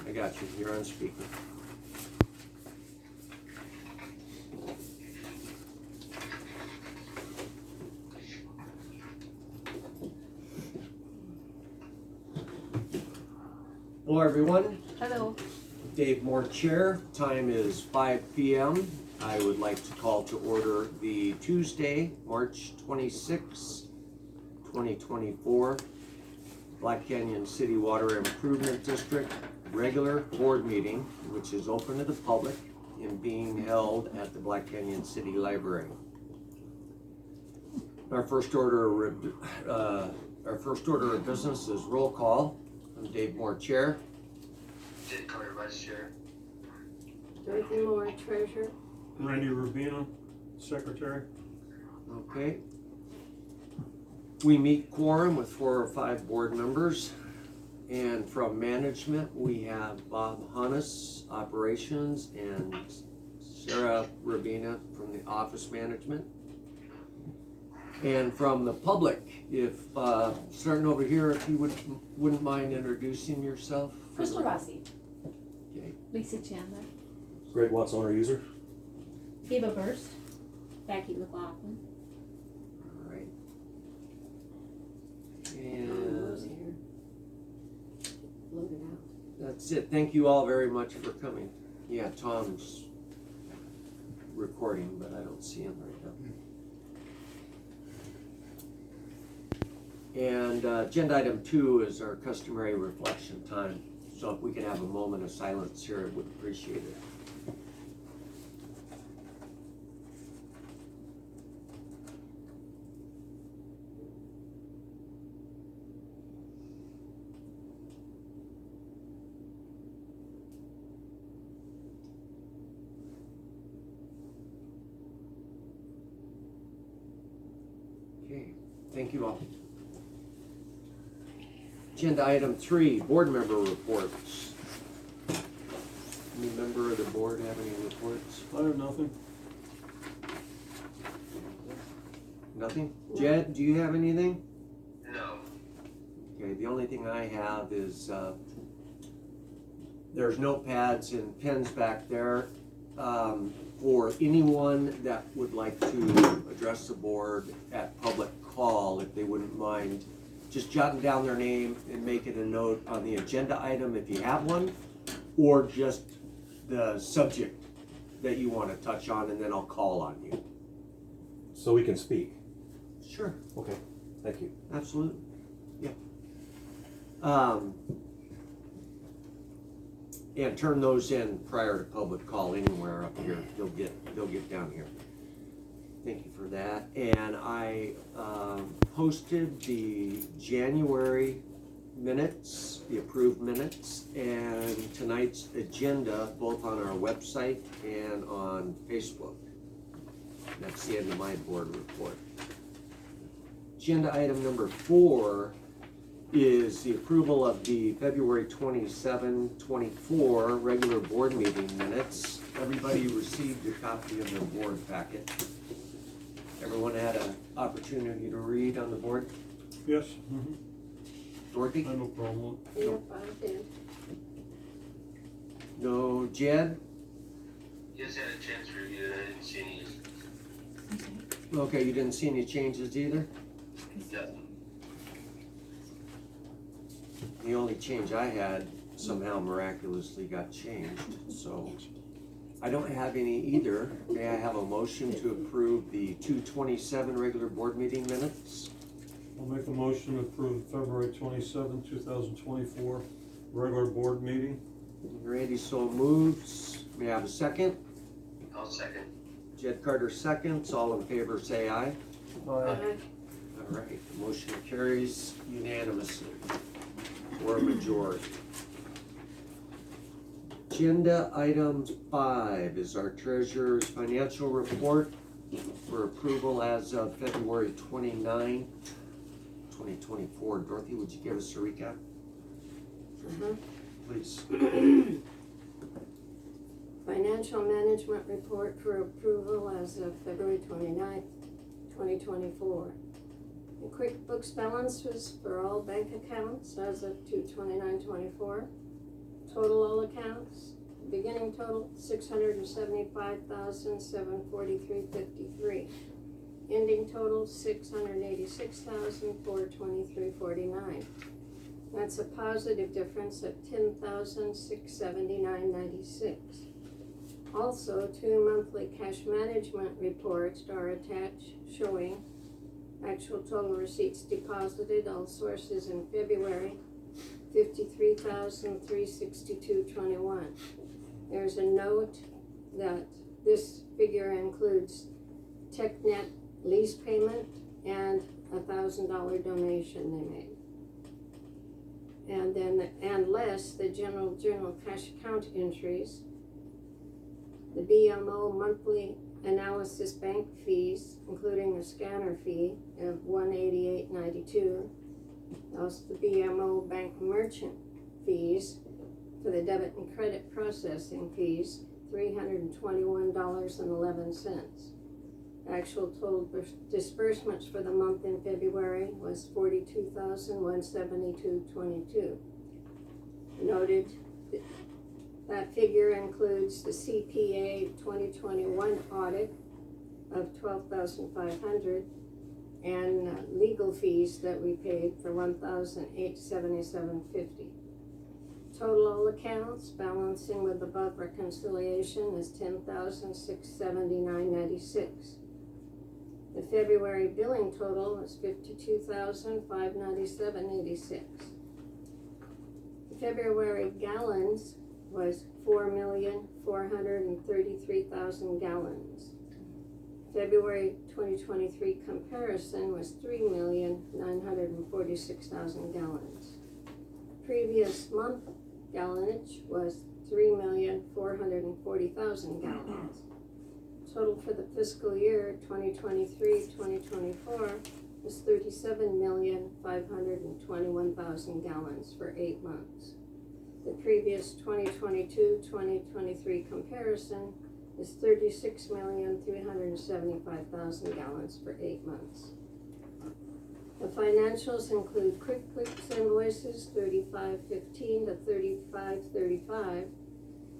I got you. You're on speaker. Hello, everyone. Hello. Dave Moore, Chair. Time is 5 p.m. I would like to call to order the Tuesday, March 26, 2024, Black Canyon City Water Improvement District regular board meeting, which is open to the public and being held at the Black Canyon City Library. Our first order of business is roll call. I'm Dave Moore, Chair. Jed Carter, Vice Chair. Dorothy Moore, Treasurer. Randy Rubino, Secretary. Okay. We meet quorum with 4 or 5 board members. And from management, we have Bob Hunnis, Operations, and Sarah Rubina from the Office Management. And from the public, if, starting over here, if you wouldn't mind introducing yourself. Crystal Rossi. Okay. Lisa Chandler. Greg Watts, owner user. Eva Burst. Becky McLaughlin. All right. And Loaded out. that's it. Thank you all very much for coming. Yeah, Tom's recording, but I don't see him right now. And agenda item 2 is our customary reflection time. So if we could have a moment of silence here, I would appreciate it. Okay, thank you all. Agenda item 3, board member reports. Any member of the board have any reports? I have nothing. Nothing? Jed, do you have anything? No. Okay, the only thing I have is, there's notepads and pens back there, for anyone that would like to address the board at public call, if they wouldn't mind just jotting down their name and making a note on the agenda item if you have one, or just the subject that you want to touch on, and then I'll call on you. So we can speak. Sure. Okay, thank you. Absolutely. Yeah. And turn those in prior to public call anywhere up here. They'll get down here. Thank you for that. And I posted the January minutes, the approved minutes, and tonight's agenda both on our website and on Facebook. That's the end of my board report. Agenda item number 4 is the approval of the February 27, 24 regular board meeting minutes. Everybody received a copy of their board packet. Everyone had an opportunity to read on the board? Yes. Dorothy? I have no problem. Yep, I did. No, Jed? Just had a chance to review it. I didn't see any. Okay, you didn't see any changes either? Nothing. The only change I had somehow miraculously got changed, so I don't have any either. May I have a motion to approve the 2/27 regular board meeting minutes? I'll make a motion to approve February 27, 2024 regular board meeting. Randy so moves. May I have a second? I'll second. Jed Carter seconds. All in favor say aye. Aye. All right, the motion carries unanimously, or a majority. Agenda item 5 is our treasurer's financial report for approval as of February 29, 2024. Dorothy, would you give us a recap, please? Financial management report for approval as of February 29th, 2024. The QuickBooks balance was for all bank accounts as of 2/29/24. Total all accounts, beginning total, $675,743.53. Ending total, $686,423.49. That's a positive difference of $10,679.96. Also, 2 monthly cash management reports are attached showing actual total receipts deposited, all sources in February, $53,362.21. There's a note that this figure includes TechNet lease payment and $1,000 donation they made. And then, and less the general cash account entries, the BMO monthly analysis bank fees, including the scanner fee of $188.92. Also the BMO bank merchant fees for the debit and credit processing fees, $321.11. Actual total disbursements for the month in February was $42,172.22. Noted that figure includes the CPA 2021 audit of $12,500 and legal fees that we paid for $1,877.50. Total all accounts balancing with above reconciliation is $10,679.96. The February billing total was $52,597.86. The February gallons was 4,433,000 gallons. February 2023 comparison was 3,946,000 gallons. Previous month gallonage was 3,440,000 gallons. Total for the fiscal year 2023-2024 was 37,521,000 gallons for 8 months. The previous 2022-2023 comparison is 36,375,000 gallons for 8 months. The financials include QuickBooks invoices 3515 to 3535,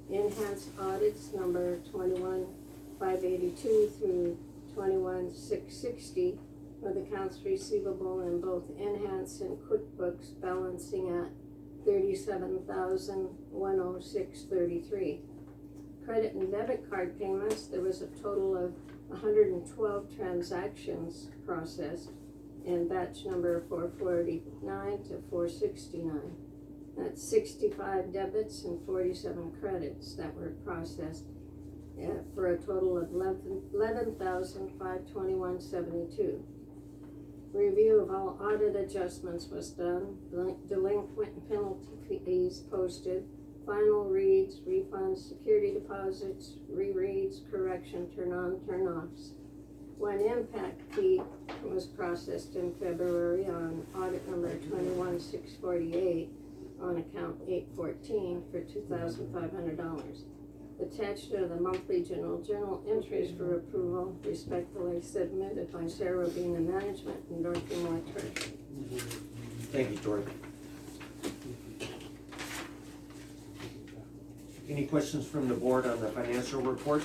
enhanced audits number 21582 through 21660 with accounts receivable in both enhanced and QuickBooks balancing at $37,106.33. Credit and debit card payments, there was a total of 112 transactions processed in batch number 449 to 469. That's 65 debits and 47 credits that were processed for a total of $11,521.72. Review of all audit adjustments was done, delinquent penalty fees posted, final reads, refunds, security deposits, rereads, correction, turn-on, turn-offs. One impact fee was processed in February on audit number 21648 on account 814 for $2,500. Attached are the monthly journal entries for approval, respectfully submitted by Sarah Rubina Management and Dorothy Moore Treasurer. Thank you, Dorothy. Any questions from the board on the financial report?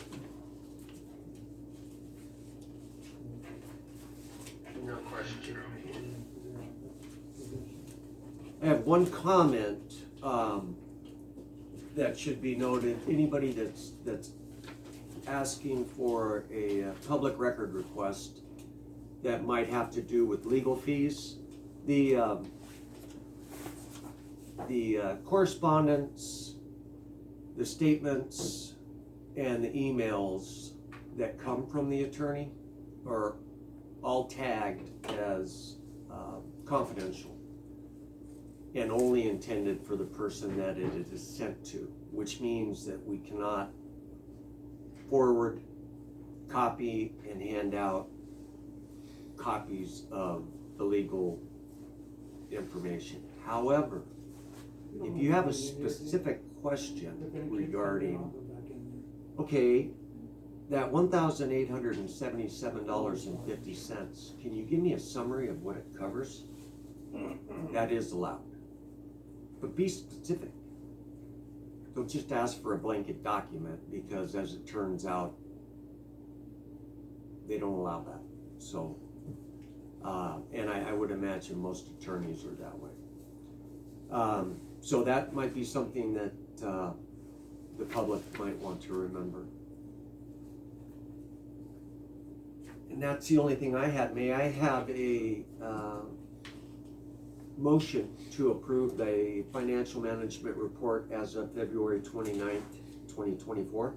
No questions, Jeremy. I have one comment that should be noted. Anybody that's asking for a public record request that might have to do with legal fees, the correspondence, the statements, and the emails that come from the attorney are all tagged as confidential and only intended for the person that it is sent to, which means that we cannot forward, copy, and hand out copies of the legal information. However, if you have a specific question regarding, okay, that $1,877.50, can you give me a summary of what it covers? That is allowed. But be specific. Don't just ask for a blanket document, because as it turns out, they don't allow that. So, and I would imagine most attorneys are that way. So that might be something that the public might want to remember. And that's the only thing I had. May I have a motion to approve the financial management report as of February 29th, 2024?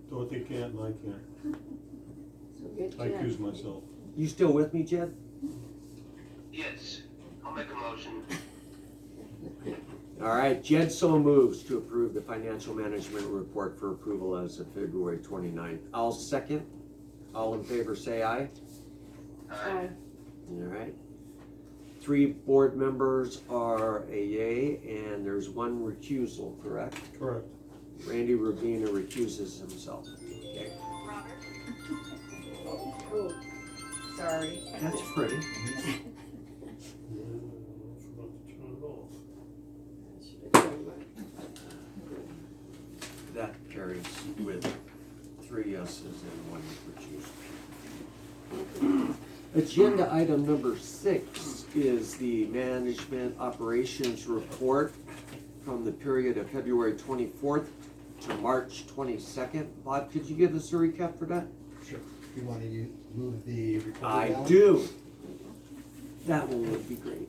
Dorothy can't and I can't. So good I job. accuse myself. You still with me, Jed? Yes, I'll make a motion. All right, Jed so moves to approve the financial management report for approval as of February 29th. I'll second. All in favor say aye. Aye. All right. 3 board members are a yay, and there's 1 recusal, correct? Correct. Randy Rubina recuses himself. Okay, Oh, Sorry. that's pretty. Yeah, I forgot to turn it off. I should have done that. That carries with 3 yeses and 1 recusal. Agenda item number 6 is the management operations report from the period of February 24th to March 22nd. Bob, could you give us a recap for that? Sure. You want to move the recorder I down? do. That one would be great.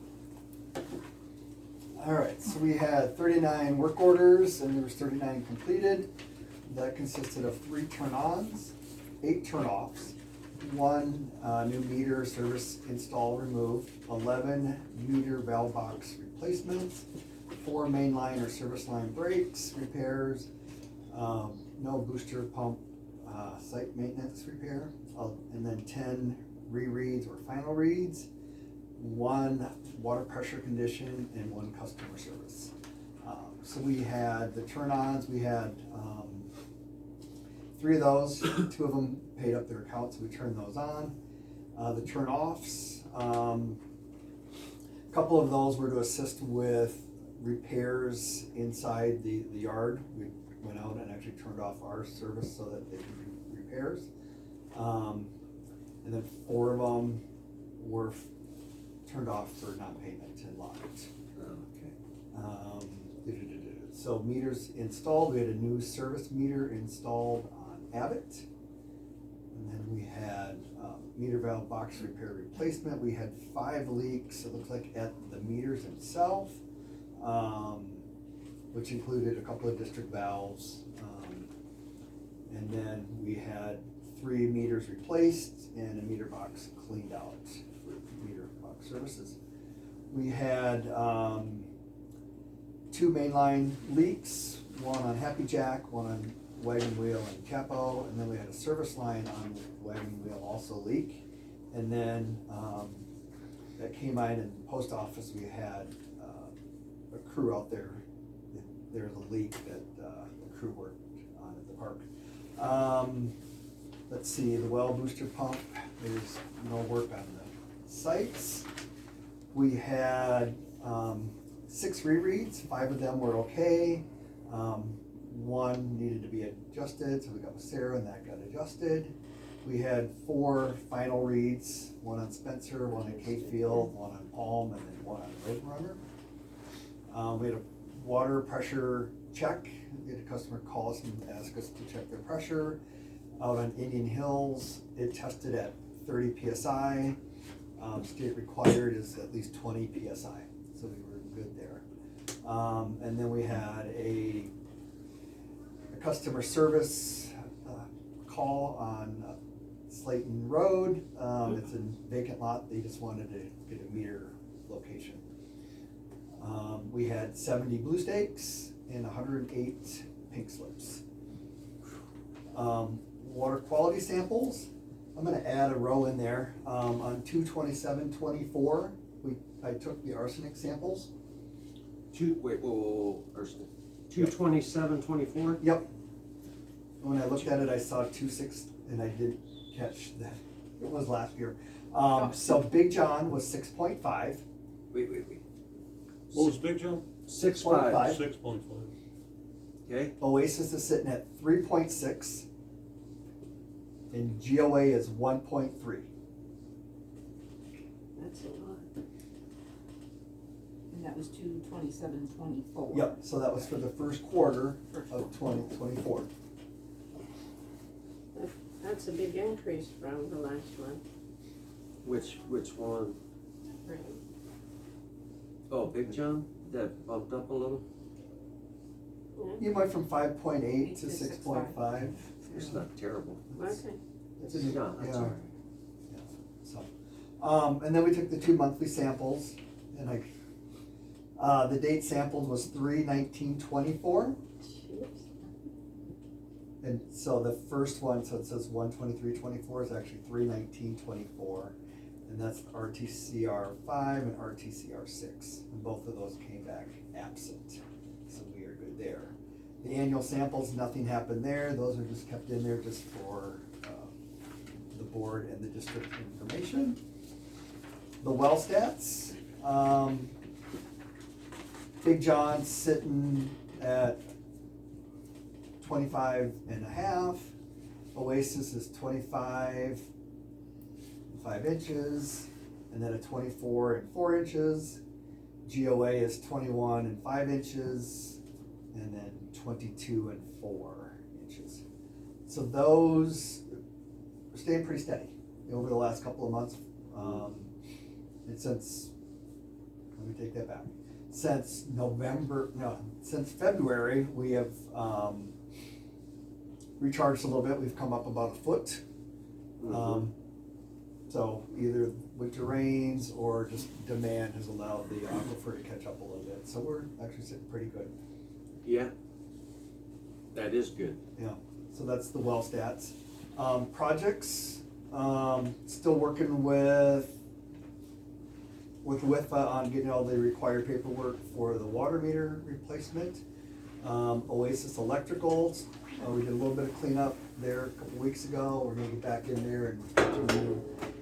All right, so we had 39 work orders and there was 39 completed. That consisted of 3 turn-ons, 8 turn-offs, 1 new meter service install removed, 11 meter valve box replacements, 4 main line or service line breaks, repairs, no booster pump site maintenance repair, and then 10 rereads or final reads, 1 water pressure condition, and 1 customer service. So we had the turn-ons, we had 3 of those, 2 of them paid up their account, so we turned those on. The turn-offs, a couple of those were to assist with repairs inside the yard. We went out and actually turned off our service so that they could do repairs. And then 4 of them were turned off for non-payment and locked. Okay. So meters installed, we had a new service meter installed on Abbott. And then we had meter valve box repair replacement. We had 5 leaks, it looks like, at the meters itself, which included a couple of district valves. And then we had 3 meters replaced and a meter box cleaned out for meter box services. We had 2 mainline leaks, 1 on Happy Jack, 1 on Wagon Wheel and Capo, and then we had a service line on Wagon Wheel also leak. And then that came in the post office, we had a crew out there. There was a leak that the crew worked on at the park. Let's see, the well booster pump, there's no work on the sites. We had 6 rereads, 5 of them were okay. 1 needed to be adjusted, so we got with Sarah and that got adjusted. We had 4 final reads, 1 on Spencer, 1 on Capefield, 1 on Palm, and then 1 on Roadrunner. We had a water pressure check. We had a customer call us and ask us to check their pressure. Out on Indian Hills, it tested at 30 PSI. State required is at least 20 PSI, so we were good there. And then we had a customer service call on Slayton Road. It's a vacant lot, they just wanted to get a meter location. We had 70 blue stakes and 108 pink slips. Water quality samples, I'm gonna add a row in there. On 2/27/24, I took the arsenic samples. Whoa, arsenic. 2/27/24? Yep. When I looked at it, I saw 2/6, and I didn't catch that It was last year. So Big John was 6.5. Wait. What was Big John? 6.5. 6.5. Okay, Oasis is sitting at 3.6. And GOA is 1.3. That's a lot. And that was 2/27/24. Yep, so that was for the first quarter of 2024. That's a big increase from the last one. which one? Right. Oh, Big John, that bumped up a little? You went from 5.8 to 6.5. It's not terrible. Okay. It's a- No, that's all right. So, and then we took the 2 monthly samples, and the date sampled was 3/19/24, Jeez. and so the first one, so it says 1/23/24 is actually 3/19/24, and that's RTCR 5 and RTCR 6, and both of those came back absent, so we are good there. The annual samples, nothing happened there, those are just kept in there just for the board and the district information. The well stats, Big John's sitting at 25.5. Oasis is 25.5 and then a 24.4 GOA is 21.5 and then 22.4 So those are staying pretty steady over the last couple of months. And since, let me take that back. Since February, we have recharged a little bit. We've come up about a foot. So either winter rains or just demand has allowed the aquifer to catch up a little bit. So we're actually sitting pretty good. Yeah, that is good. Yeah, so that's the well stats. Projects, still working with WIFA on getting all the required paperwork for the water meter replacement. Oasis Electricals, we did a little bit of cleanup there a couple weeks ago. We're gonna get back in there and continue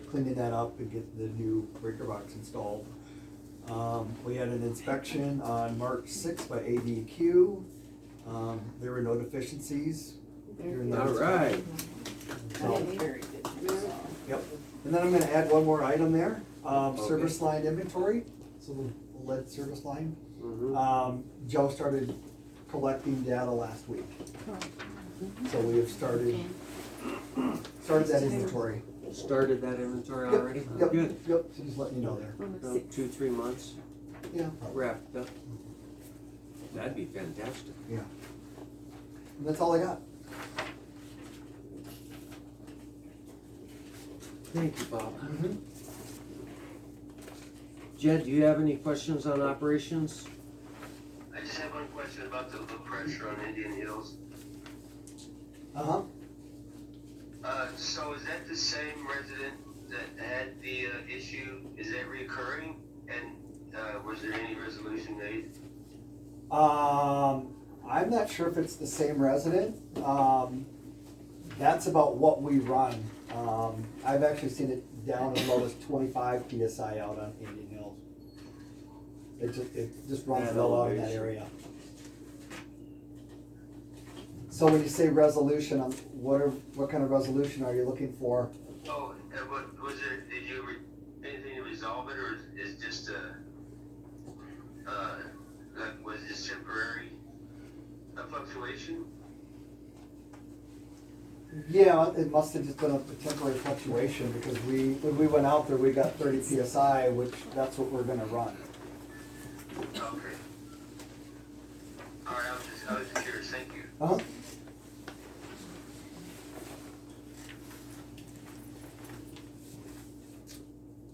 cleaning that up and get the new breaker box installed. We had an inspection on March 6th by ADQ. There were no deficiencies during the All right. So- Very good. Yep, and then I'm gonna add one more item there, service line inventory, so the lead service line. Joe started collecting data last week. So we have started that inventory. Started that inventory Yep, already? Yep, Good. yep, so just letting you know there. About 2-3 months Yeah, probably. wrapped up. That'd be fantastic. Yeah. And that's all I got. Thank you, Bob. Jed, do you have any questions on operations? I just have one question about the low pressure on Indian Hills. Uh-huh. So is that the same resident that had the issue? Is that reoccurring? And was there any resolution made? I'm not sure if it's the same resident. That's about what we run. I've actually seen it down as low as 25 PSI out on Indian Hills. It just runs That well out in that elevation. area. So when you say resolution, what kind of resolution are you looking for? Oh, what was there? Did you anything to resolve it, or is just was this temporary a fluctuation? Yeah, it must have just been a temporary fluctuation because when we went out there, we got 30 PSI, which that's what we're gonna run. Okay. All right, I was just curious. Thank you. Uh-huh.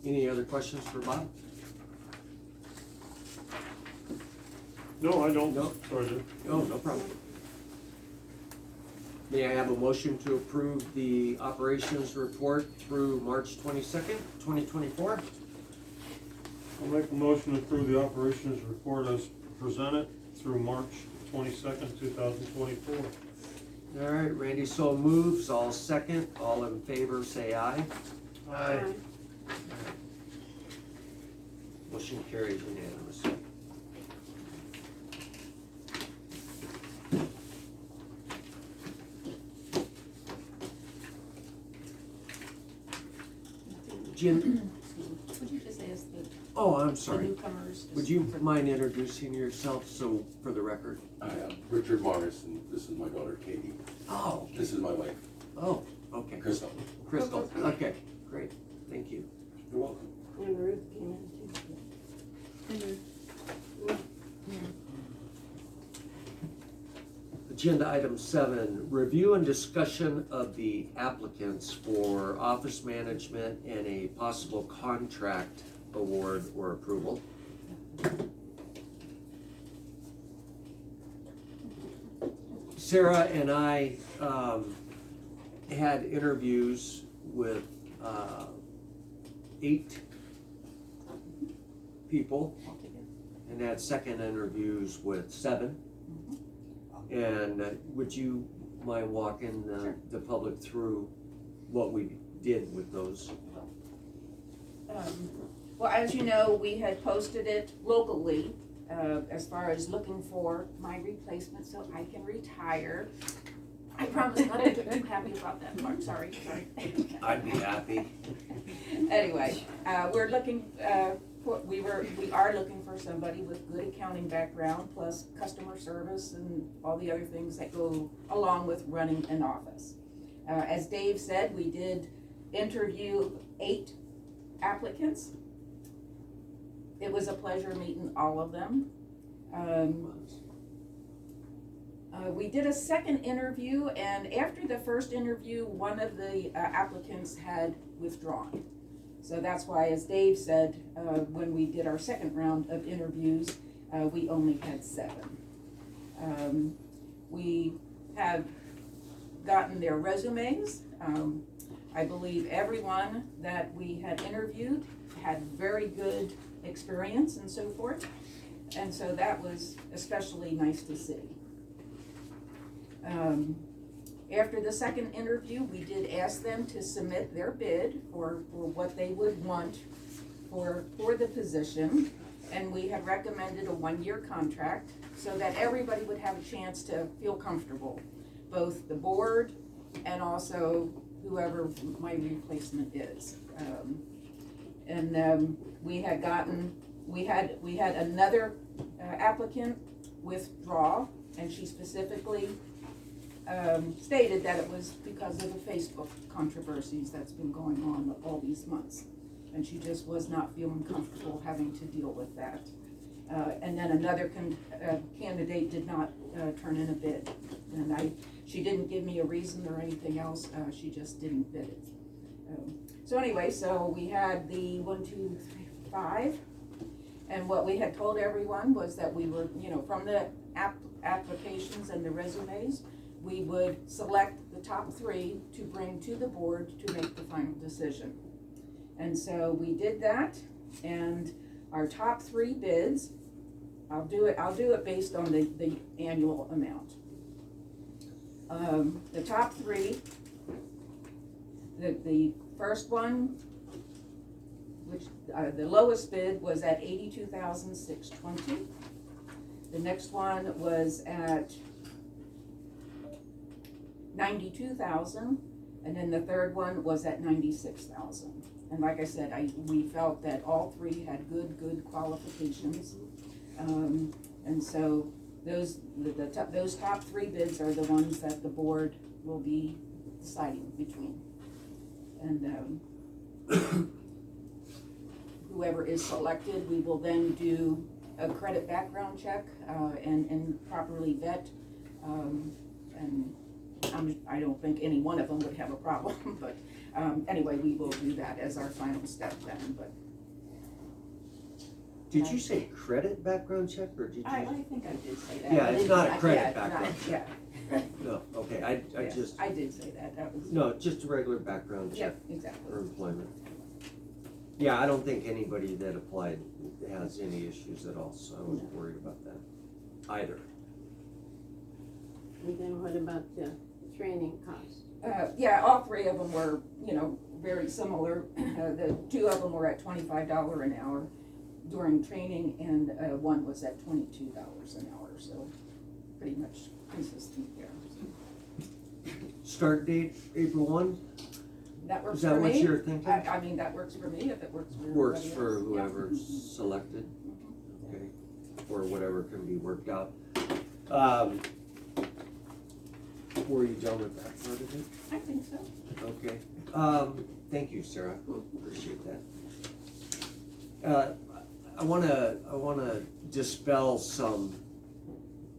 Any other questions for Bob? No, I don't. No. Sorry, Jim. Oh, no problem. May I have a motion to approve the operations report through March 22nd, 2024? I'll make a motion to approve the operations report as presented through March 22nd, 2024. All right, Randy so moves, all second, all in favor say aye. Aye. Motion carries unanimously. Jim, Would you just ask oh, I'm the sorry. newcomers? just Would you for- mind introducing yourself so for the record? I am Richard Morris, and this is my daughter Katie. Oh, This is my wife, oh, okay. Crystal. Crystal, okay, great, thank you. You're welcome. And Ruth came in too. Agenda item 7, review and discussion of the applicants for office management and a possible contract award or approval. Sarah and I had interviews with 8 people and had second interviews with 7. And would you mind walking the public through what we did with those? Well, as you know, we had posted it locally, as far as looking for my replacement so I can retire. I promise not to get too happy about that part, sorry. I'd be happy. Anyway, we're looking, we are looking for somebody with good accounting background, plus customer service and all the other things that go along with running an office. As Dave said, we did interview 8 applicants. It was a pleasure meeting all of them. We did a second interview, and after the first interview, one of the applicants had withdrawn. So that's why, as Dave said, when we did our second round of interviews, we only had 7. We have gotten their resumes. I believe everyone that we had interviewed had very good experience and so forth. And so that was especially nice to see. After the second interview, we did ask them to submit their bid for what they would want for the position. And we had recommended a 1-year contract so that everybody would have a chance to feel comfortable, both the board and also whoever my replacement is. We had another applicant withdraw, and she specifically stated that it was because of the Facebook controversies that's been going on all these months. And she just was not feeling comfortable having to deal with that. And then another candidate did not turn in a bid. And she didn't give me a reason or anything else, she just didn't bid it. So anyway, so we had the 1, 2, 3, 5. And what we had told everyone was that we were, from the applications and the resumes, we would select the top 3 to bring to the board to make the final decision. And so we did that, and our top 3 bids, I'll do it based on the annual amount. The top 3, the first one, which the lowest bid was at $82,620. The next one was at $92,000, and then the third one was at $96,000. And like I said, we felt that all 3 had good qualifications, and so those top 3 bids are the ones that the board will be deciding between. And whoever is selected, we will then do a credit background check and properly vet. And I don't think any one of them would have a problem, but anyway, we will do that as our final step then. But Did you say credit background check, or did you? I think I did say that. Yeah, I it's didn't- not a I- credit yeah, background not- Yeah. No, okay, I Yes, just, I did say that, that was. no, just a regular background check Yep, exactly. for employment. Yeah, I don't think anybody that applied has any issues at all, so I wasn't worried about that either. And then what about the training cost? Yeah, all 3 of them were, very similar. The two of them were at $25 an hour during training, and one was at $22 an hour, so pretty much consistent there. Start date, April 1? That works Is that for what me. you're thinking? I mean, that works for me if it works for Works everybody for else. Yeah. whoever's selected, okay, or whatever can be worked out. Were you done with that part of it? I think so. Okay, thank you, Sarah, appreciate that. I wanna dispel some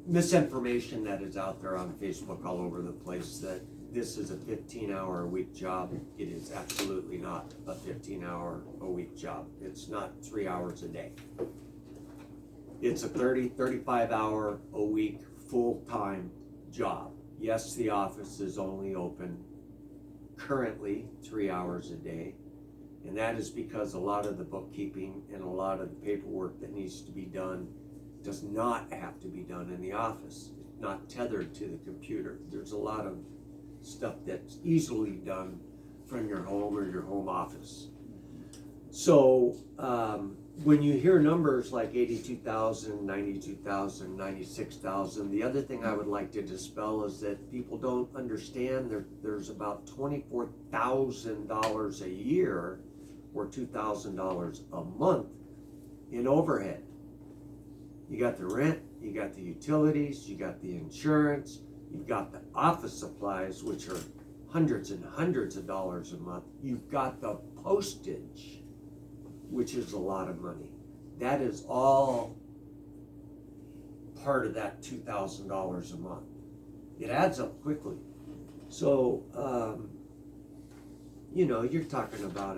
misinformation that is out there on Facebook all over the place, that this is a 15-hour-a-week job. It is absolutely not a 15-hour-a-week job. It's not 3 hours a day. It's a 35-hour-a-week full-time job. Yes, the office is only open currently 3 hours a day, and that is because a lot of the bookkeeping and a lot of the paperwork that needs to be done does not have to be done in the office. It's not tethered to the computer. There's a lot of stuff that's easily done from your home or your home office. So when you hear numbers like 82,000, 92,000, 96,000, the other thing I would like to dispel is that people don't understand there's about $24,000 a year or $2,000 a month in overhead. You got the rent, you got the utilities, you got the insurance, you've got the office supplies, which are hundreds and hundreds of dollars a month. You've got the postage, which is a lot of money. That is all part of that $2,000 a month. It adds up quickly. So, you're talking about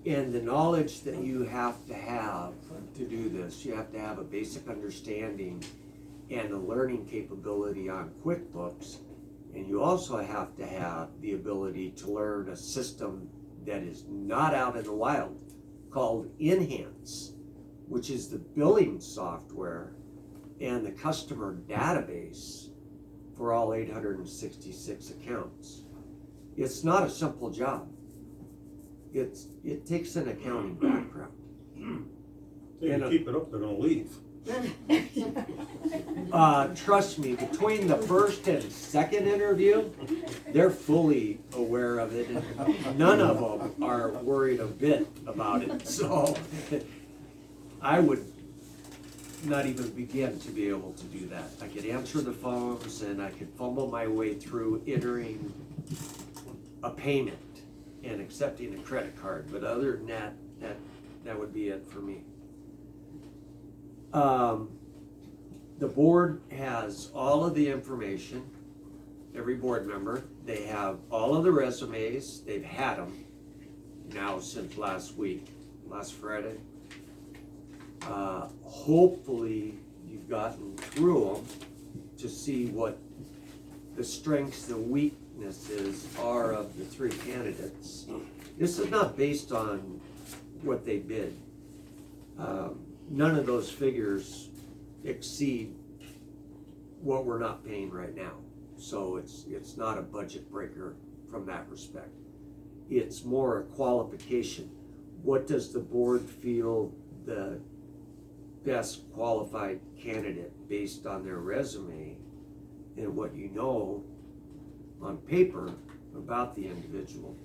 and the knowledge that you have to do this, you have to have a basic understanding and a learning capability on QuickBooks, and you also have to have the ability to learn a system that is not out in the wild called Enhance, which is the billing software and the customer database for all 866 accounts. It's not a simple job. It takes an accounting background. They can keep it up, they're gonna leave. Trust me, between the first and second interview, they're fully aware of it, and none of them are worried a bit about it. So I would not even begin to be able to do that. I could answer the phones and I could fumble my way through entering a payment and accepting a credit card, but other than that would be it for me. The board has all of the information, every board member. They have all of the resumes. They've had them now since last Friday. Hopefully you've gotten through them to see what the strengths, the weaknesses are of the three candidates. This is not based on what they bid. None of those figures exceed what we're not paying right now. So it's not a budget breaker from that respect. It's more a qualification. What does the board feel the best qualified candidate based on their resume and what you know on paper about the individual?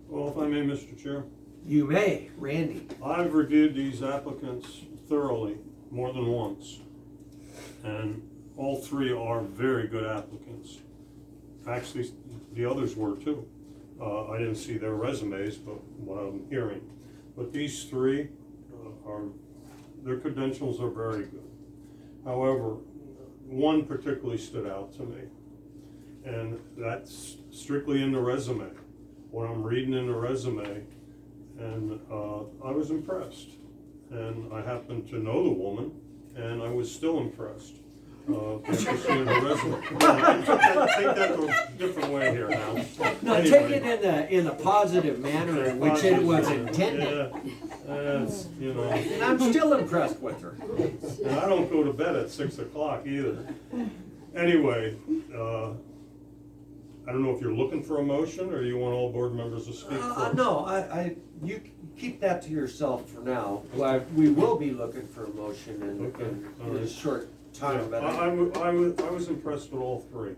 Well, if I may, Mr. Chair, You may, Randy. I've reviewed these applicants thoroughly, more than once, and all three are very good applicants. Actually, the others were too. I didn't see their resumes, but what I'm hearing. But these three their credentials are very good. However, one particularly stood out to me, and that's strictly in the resume. What I'm reading in the resume, and I was impressed. And I happen to know the woman, and I was still impressed. After seeing the resume. Take that to a different way here now. No, Anyway. take it in a positive manner in which it was intended. Yeah, you know, And I'm still impressed with her. and I don't go to bed at 6 o'clock either. Anyway, I don't know if you're looking for a motion, or you want all board members to speak first? No, you keep that to yourself for now. Well, we will be looking for a motion Okay, in all a right. short time, Yeah, but I was impressed with all three,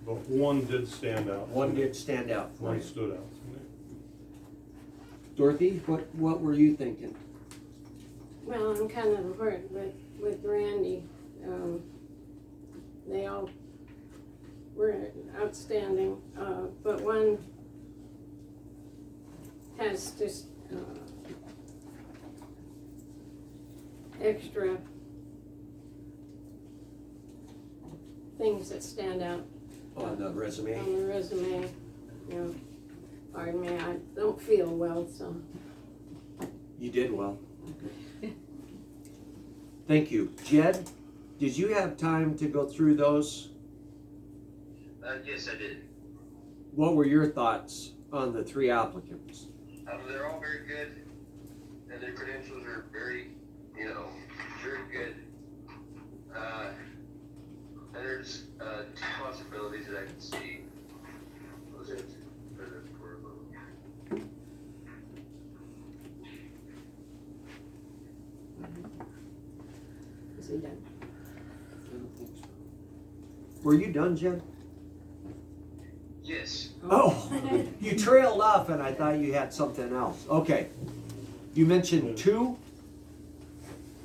but one did stand out. one did stand out for One you. stood out to me. Dorothy, what were you thinking? Well, I'm kind of hurt with Randy. They all were outstanding, but one has just extra things that stand out On the resume? on the resume. You know, pardon me, I don't feel well, so. You did well. Thank you. Jed, did you have time to go through those? Yes, I did. What were your thoughts on the three applicants? They're all very good, and their credentials are very, very good. And there's two possibilities that I can see. What was it? Is he done? Were you done, Jed? Yes. Oh, you trailed off and I thought you had something else. Okay. You mentioned two?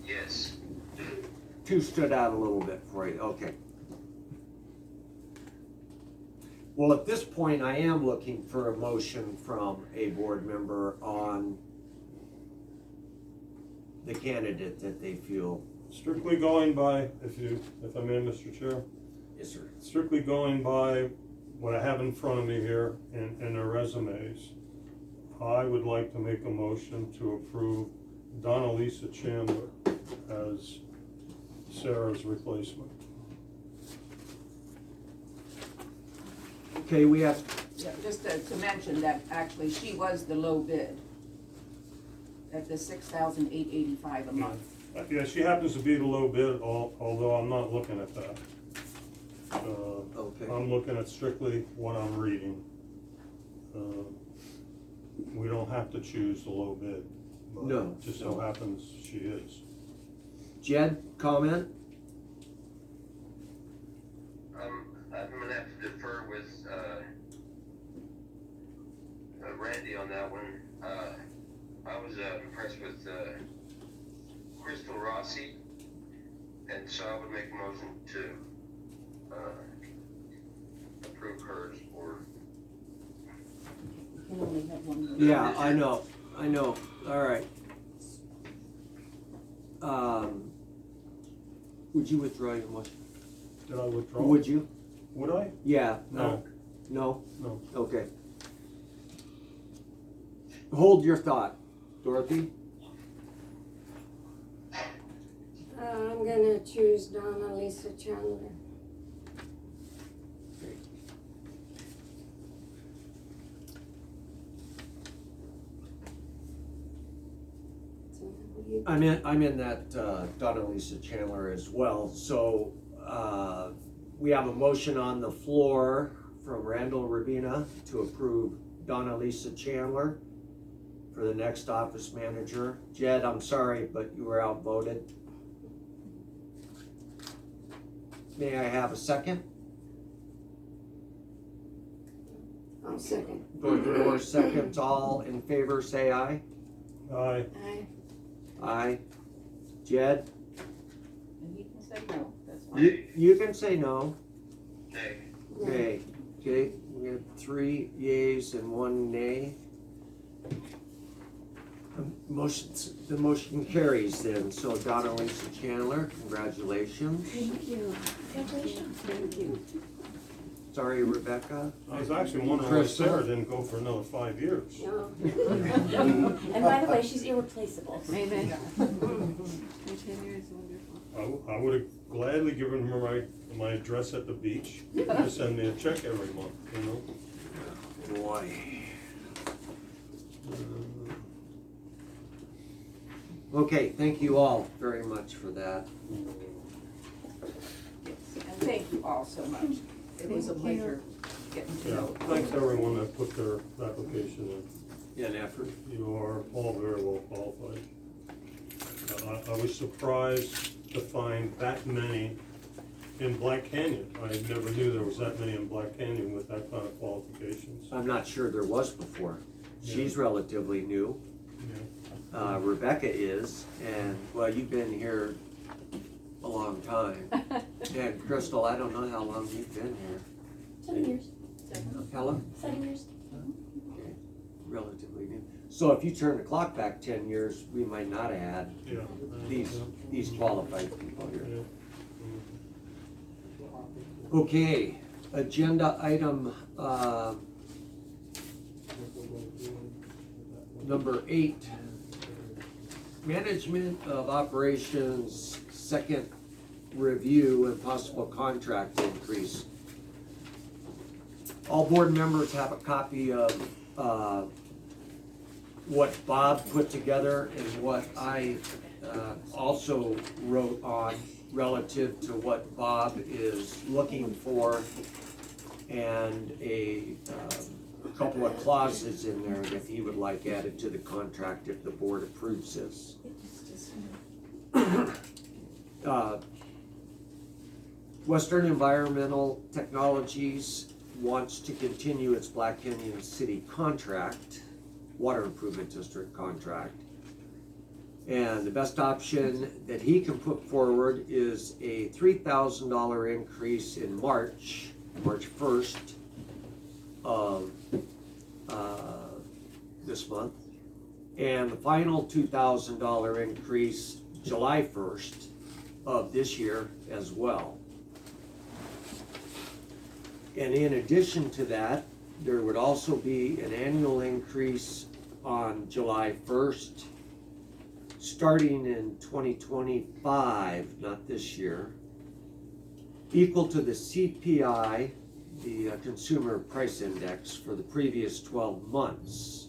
Yes. Two stood out a little bit for you. Okay. Well, at this point, I am looking for a motion from a board member on the candidate that they feel. Strictly going by, if I may, Mr. Chair, Yes, sir. strictly going by what I have in front of me here in their resumes, I would like to make a motion to approve Donna Lisa Chandler as Sarah's replacement. Okay, we have, Yeah, just to mention that actually she was the low bid at the $6,885 a month. Yeah, she happens to be the low bid, although I'm not looking at that. okay. I'm looking at strictly what I'm reading. We don't have to choose the low bid. But No, it just so no. happens she is. Jed, comment? I'm gonna have to defer with Randy on that one. I was impressed with Crystal Rossi, and so I would make a motion to approve hers or. You can only have one vote. Yeah, I know. All right. Would you withdraw your motion? Did I withdraw? Would you? Would I? Yeah. No. No? No. Okay. Hold your thought, Dorothy. I'm gonna choose Donna Lisa Chandler. So, what do you- I'm in that Donna Lisa Chandler as well. So we have a motion on the floor from Randall Rabina to approve Donna Lisa Chandler for the next office manager. Jed, I'm sorry, but you were outvoted. May I have a second? I'll second. Dorothy Moore seconds. All in favor, say aye. Aye. Aye. Aye. Jed, And he can say no, that's fine. you can say no. Nay. Okay, we have 3 yeas and 1 nay. The motion carries then, so Donna Lisa Chandler, congratulations. Thank you. Congratulations. Thank you. Sorry, Rebecca. I was actually wondering why Sarah didn't go for another 5 years. No. And by the way, she's irreplaceable. Amen. 10 years wonderful. I would have gladly given her my address at the beach, to send me a check every month, you know? Boy. Okay, thank you all very much for that. Yes, and thank you all so much. It was a Thank you. pleasure getting to Yeah, know. thanks everyone that put their application In effort. in. You are all very well qualified. I was surprised to find that many in Black Canyon. I never knew there was that many in Black Canyon with that kind of qualifications. I'm not sure there was before. She's relatively new. Yeah. Rebecca is, and, well, you've been here a long time. And Crystal, I don't know how long you've been here. 7 years. How long? 7 years. Okay, relatively new. So if you turn the clock back 10 years, we might not have had Yeah. these qualified people here. Yeah. Okay, agenda item, number 8. Management of Operations, second review and possible contract increase. All board members have a copy of what Bob put together and what I also wrote on relative to what Bob is looking for, and a couple of clauses in there that he would like added to the contract if the board approves this. Western Environmental Technologies wants to continue its Black Canyon City contract, Water Improvement District contract. And the best option that he can put forward is a $3,000 increase in March 1st of this month, and the final $2,000 increase July 1st of this year as well. And in addition to that, there would also be an annual increase on July 1st, starting in 2025, not this year, equal to the CPI, the Consumer Price Index, for the previous 12 months.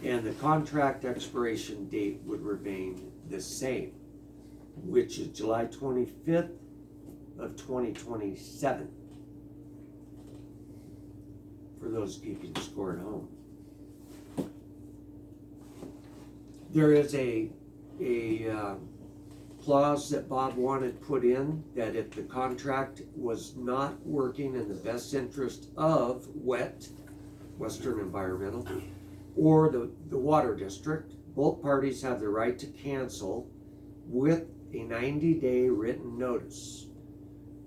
And the contract expiration date would remain the same, which is July 25th of 2027. For those keeping score at home. There is a clause that Bob wanted put in, that if the contract was not working in the best interest of Western Environmental, or the Water District, both parties have the right to cancel with a 90-day written notice.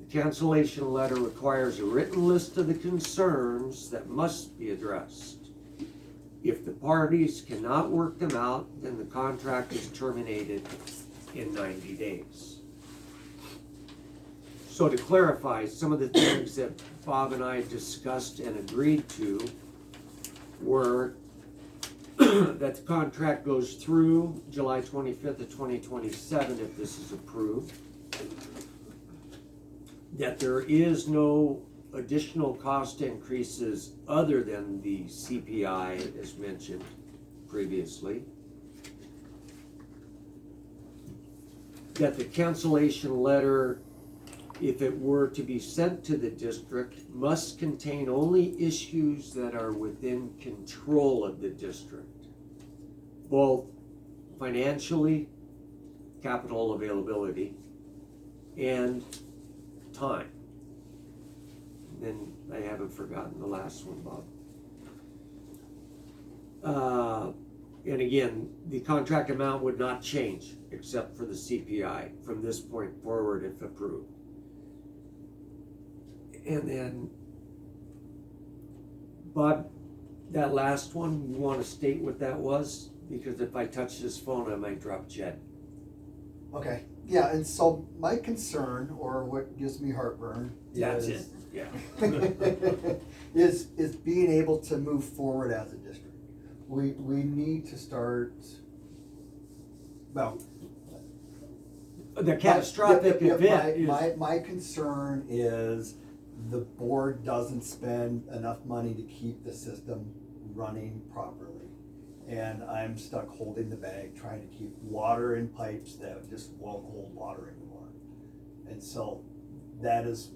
The cancellation letter requires a written list of the concerns that must be addressed. If the parties cannot work them out, then the contract is terminated in 90 days. So to clarify, some of the things that Bob and I discussed and agreed to were that the contract goes through July 25th of 2027 if this is approved. That there is no additional cost increases other than the CPI as mentioned previously. That the cancellation letter, if it were to be sent to the district, must contain only issues that are within control of the district, both financially, capital availability, and time. And I haven't forgotten the last one, Bob. And again, the contract amount would not change except for the CPI from this point forward if approved. And then, Bob, that last one, you want to state what that was? Because if I touch this phone, I might drop Jed. Okay, yeah, and so my concern, or what gives me heartburn, That's it, is yeah. is being able to move forward as a district. We need to start, well. The catastrophic event is. My concern is the board doesn't spend enough money to keep the system running properly. And I'm stuck holding the bag, trying to keep water in pipes that just won't hold water anymore. And so that's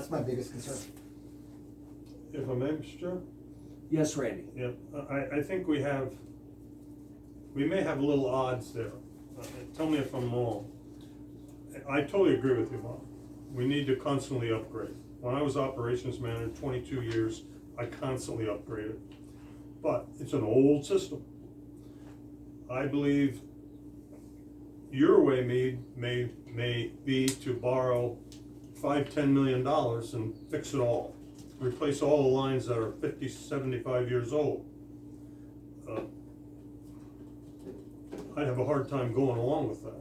my biggest concern. If I may, Mr. Chair? Yes, Randy? Yeah, I think we may have little odds there. Tell me if I'm wrong. I totally agree with you, Bob. We need to constantly upgrade. When I was operations manager 22 years, I constantly upgraded. But it's an old system. I believe your way may be to borrow $5-10 million and fix it all. Replace all the lines that are 50, 75 years old. I'd have a hard time going along with that.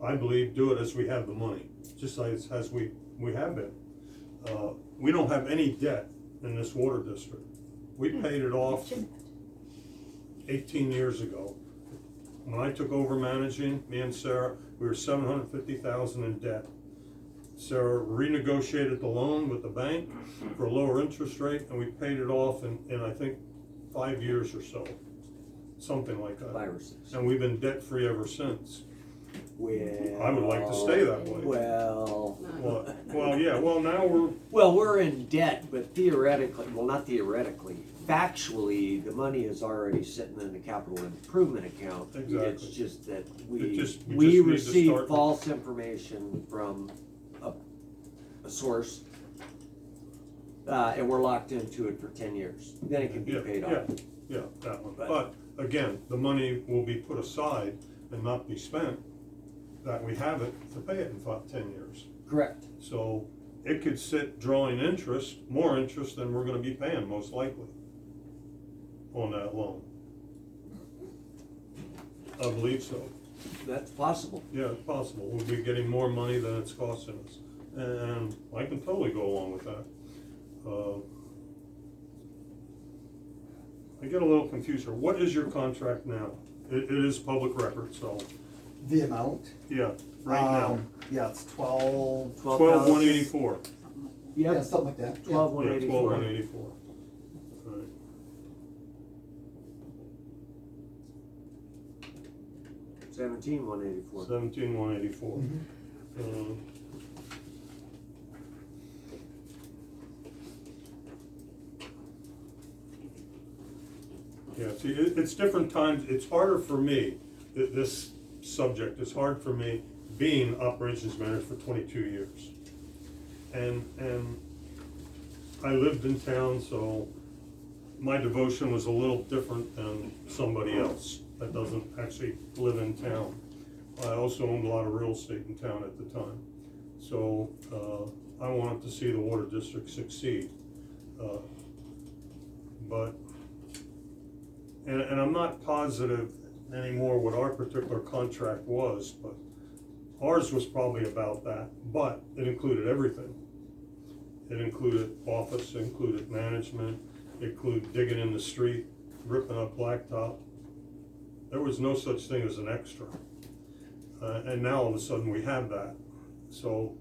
I believe do it as we have the money, just as we have been. We don't have any debt in this water district. We paid it off 18 years ago. When I took over managing, me and Sarah, we were $750,000 in debt. Sarah renegotiated the loan with the bank for a lower interest rate, and we paid it off in I think 5 years or so, something like that. 5 or 6. And we've been debt free ever since. Well, I would like to stay that way. Well, Well, now we're in debt, but theoretically, well, not theoretically, factually, the money is already sitting in the capital improvement account. Exactly. It's just that we we just need to receive start- false information from a source, and we're locked into it for 10 years. Then it can be paid off. Yeah, that one. But- But again, the money will be put aside and not be spent, that we have it to pay it in 10 years. Correct. So it could sit drawing interest, more interest than we're gonna be paying most likely on that loan. I believe so. That's possible. Yeah, it's possible. We'll be getting more money than it's costing us. And I can totally go along with that. I get a little confused here. What is your contract now? It is public record, so, The amount? yeah, right now. Yeah, it's 12. 12,184. Yeah, Yep, something like that. Yeah. 12,184. 12,184. Right. $17,184. 17,184. Mhm. Yeah, see, it's different times, it's harder for me, this subject is hard for me, being operations manager for 22 years. And I lived in town, so my devotion was a little different than somebody else that doesn't actually live in town. I also owned a lot of real estate in town at the time. So, I wanted to see the water district succeed. And I'm not positive anymore what our particular contract was, but ours was probably about that, but it included everything. It included office, it included management, it included digging in the street, ripping up blacktop. There was no such thing as an extra. And now all of a sudden we have that. So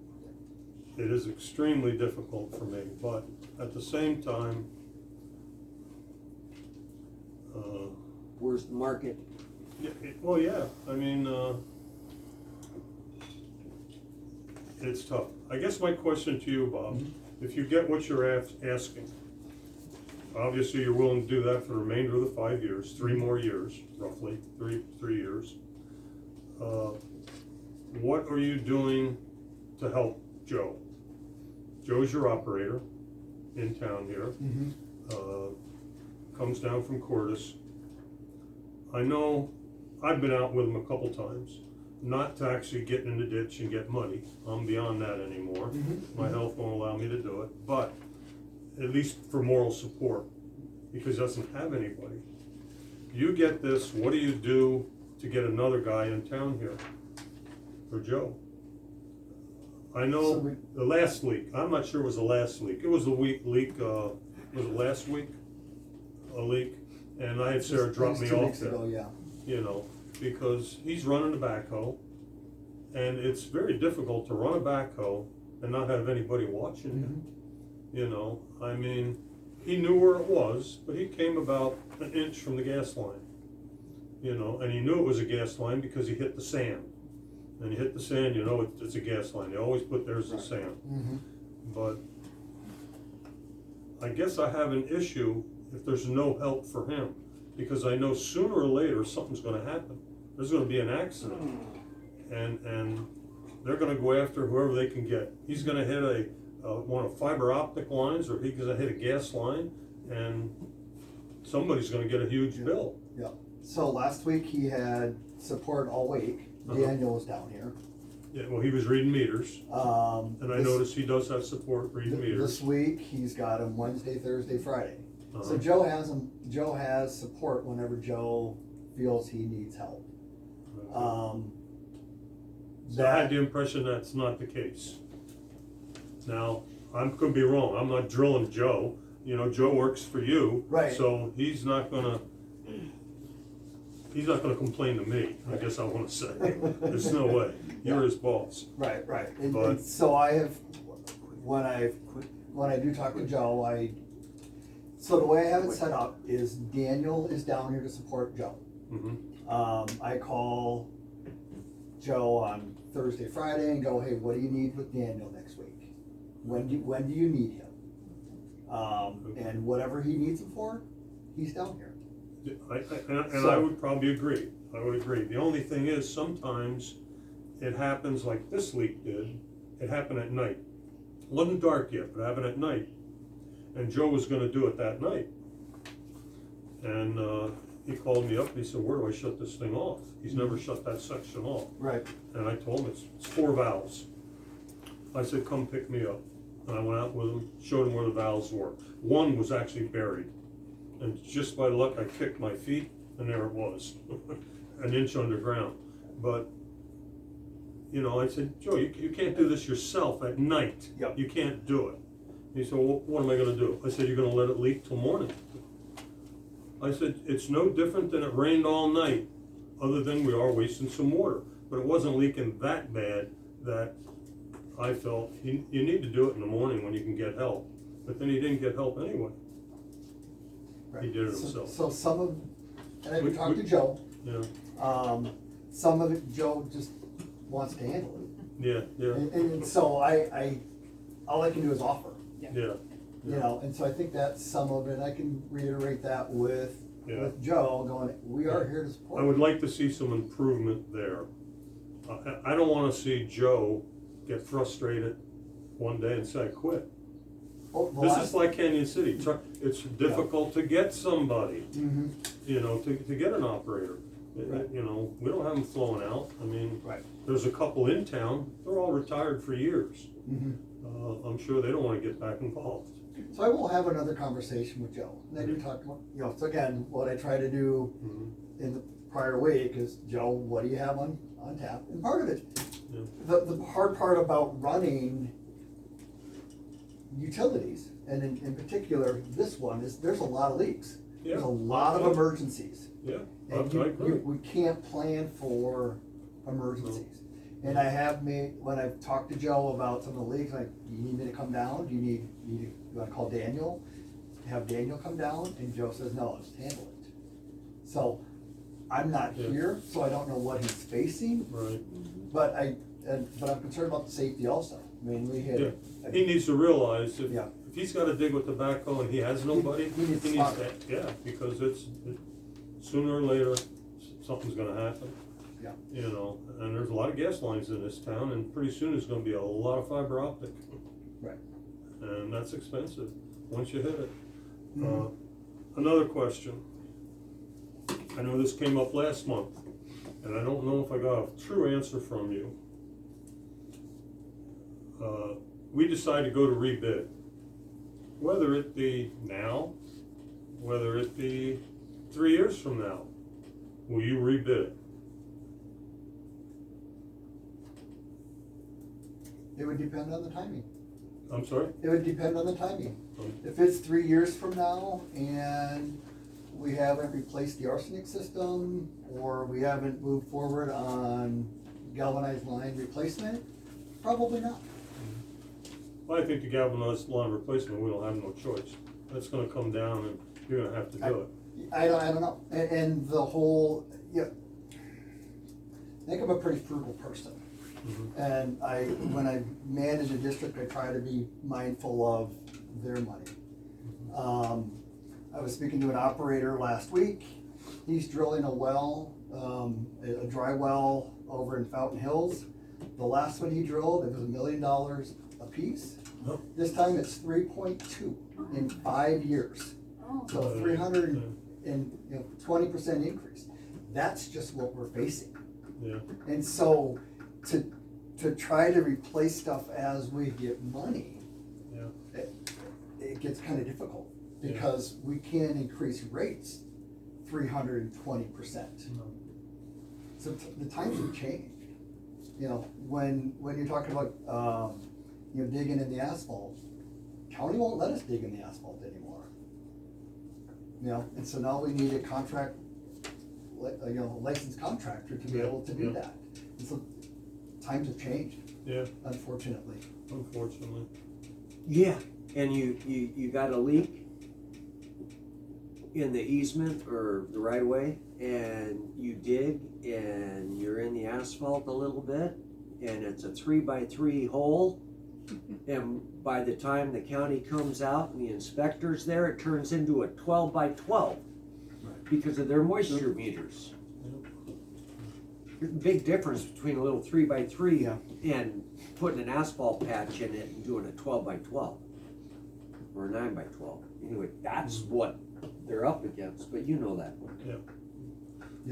it is extremely difficult for me, but at the same time, Where's the market? yeah, I mean, it's tough. I guess my question to you, Bob, if you get what you're asking, obviously you're willing to do that for the remainder of the 5 years, 3 more years, roughly, three years. What are you doing to help Joe? Joe's your operator in town here. Comes down from Cordis. I know I've been out with him a couple times, not to actually get in the ditch and get muddy. I'm beyond that anymore. My health won't allow me to do it, but at least for moral support, because he doesn't have anybody. You get this, what do you do to get another guy in town here for Joe? I know the last leak, I'm not sure it was the last leak. It was a leak, was it last week? A leak, and I had Sarah drop me 2 off weeks there, ago, yeah. you know, because he's running a backhoe, and it's very difficult to run a backhoe and not have anybody watching him. You know, I mean, he knew where it was, but he came about an inch from the gas line, you know, and he knew it was a gas line because he hit the sand. And you hit the sand, you know it's a gas line. They always put theirs in sand. But I guess I have an issue if there's no help for him, because I know sooner or later something's gonna happen. There's gonna be an accident, and they're gonna go after whoever they can get. He's gonna hit one of fiber optic lines, or he's gonna hit a gas line, and somebody's gonna get a huge bill. Yeah, so last week he had support all week, Daniel was down here. Yeah, well, he was reading meters, and I this- noticed he does have support reading meters. This week, he's got him Wednesday, Thursday, Friday. So Uh-huh. Joe has support whenever Joe feels he needs help. So I had the impression that's not the case. Now, I could be wrong, I'm not drilling Joe, you know, Joe works for you. Right. So he's not gonna complain to me, I guess I wanna say. There's no way, you're his boss. Right, right. But- And so I have, when I do talk to Joe, so the way I have it set up is Daniel is down here to support Joe. Mhm. I call Joe on Thursday, Friday and go, hey, what do you need with Daniel next week? When do you need him? And whatever he needs him for, he's down here. And I would probably agree, I would agree. The only thing is, sometimes it happens like this leak did, it happened at night. It wasn't dark yet, but it happened at night. And Joe was gonna do it that night. And, he called me up and he said, where do I shut this thing off? He's never shut that section off. Right. And I told him it's 4 valves. I said, come pick me up. And I went out with him, showed him where the valves were. One was actually buried. And just by luck, I kicked my feet and there it was, an inch underground. But, you know, I said, Joe, you can't do this yourself at night. Yep. You can't do it. He said, well, what am I gonna do? I said, you're gonna let it leak till morning. I said, it's no different than it rained all night, other than we are wasting some water. But it wasn't leaking that bad that I felt, you need to do it in the morning when you can get help. But then he didn't get help anyway. He did it himself. So some of, and I talked to Joe, Yeah, some of it Joe just wants to handle it. yeah, And so all I can do is offer. yeah. You know, and so I think that's some of it, I can reiterate that with Yeah. Joe, going, we are here to support. I would like to see some improvement there. I don't wanna see Joe get frustrated one day and say, I quit. Oh, the This last- is like Canyon City, it's difficult to get somebody, Mhm. you know, to get an operator. Right. You know, we don't have them flowing out, I mean, Right. there's a couple in town, they're all retired for years. Mhm. I'm sure they don't wanna get back involved. So I will have another conversation with Joe, and I do talk about, you know, so again, what I try to do Mhm. in the prior week is, Joe, what do you have on tap? And part of it, Yeah. the hard part about running utilities, and in particular, this one, is there's a lot of leaks. There's a Yeah. lot of emergencies. Yeah, I And agree. we can't plan for emergencies. And I have made, when I've talked to Joe about some of the leaks, like, do you need me to come down? Do you wanna call Daniel? Have Daniel come down? And Joe says, no, just handle it. So, I'm not Yeah. here, so I don't know what he's facing, Right, but I'm concerned about the safety also. I mean, we yeah, had, he needs to realize if Yeah. he's gotta dig with the backhoe and he has nobody, He needs to to, stop yeah, because sooner or later, something's gonna happen. Yeah. You know, and there's a lot of gas lines in this town, and pretty soon there's gonna be a lot of fiber optic. Right. And that's expensive, once you hit it. Mhm. Another question. I know this came up last month, and I don't know if I got a true answer from you. We decided to go to rebid. Whether it be now, whether it be 3 years from now, will you rebid it? it would depend on the timing. I'm sorry? It would depend on the timing. Um, If it's 3 years from now and we haven't replaced the arsenic system, or we haven't moved forward on galvanized line replacement, probably not. I think the galvanized line replacement, we don't have no choice. That's gonna come down and you're gonna have to do it. I don't know, and the whole, yeah, I think I'm a pretty frugal person. Mhm. And when I manage a district, I try to be mindful of their money. I was speaking to an operator last week. He's drilling a well, a dry well over in Fountain Hills. The last one he drilled, it was $1 million a piece. Oh. This time it's 3.2 in 5 years. Oh, So 320% increase. That's just what we're facing. Yeah. And so to try to replace stuff as we get money, Yeah. it gets kind of difficult Yeah. because we can't increase rates 320%. No. So the times have changed. You know, when you're talking about, digging in the asphalt, county won't let us dig in the asphalt anymore. You know, and so now we need a contract, licensed contractor to be able to do Yeah. that. And so times have changed, Yeah, unfortunately. unfortunately. Yeah, and you got a leak in the easement or the right of way, and you dig and you're in the asphalt a little bit, and it's a 3x3 hole, and by the time the county comes out and the inspector's there, it turns into a 12x12 because of their moisture meters. There's a big difference between a little 3x3 Yeah. and putting an asphalt patch in it and doing a 12x12 or a 9x12. Anyway, that's what they're up against, but you know that. Yeah.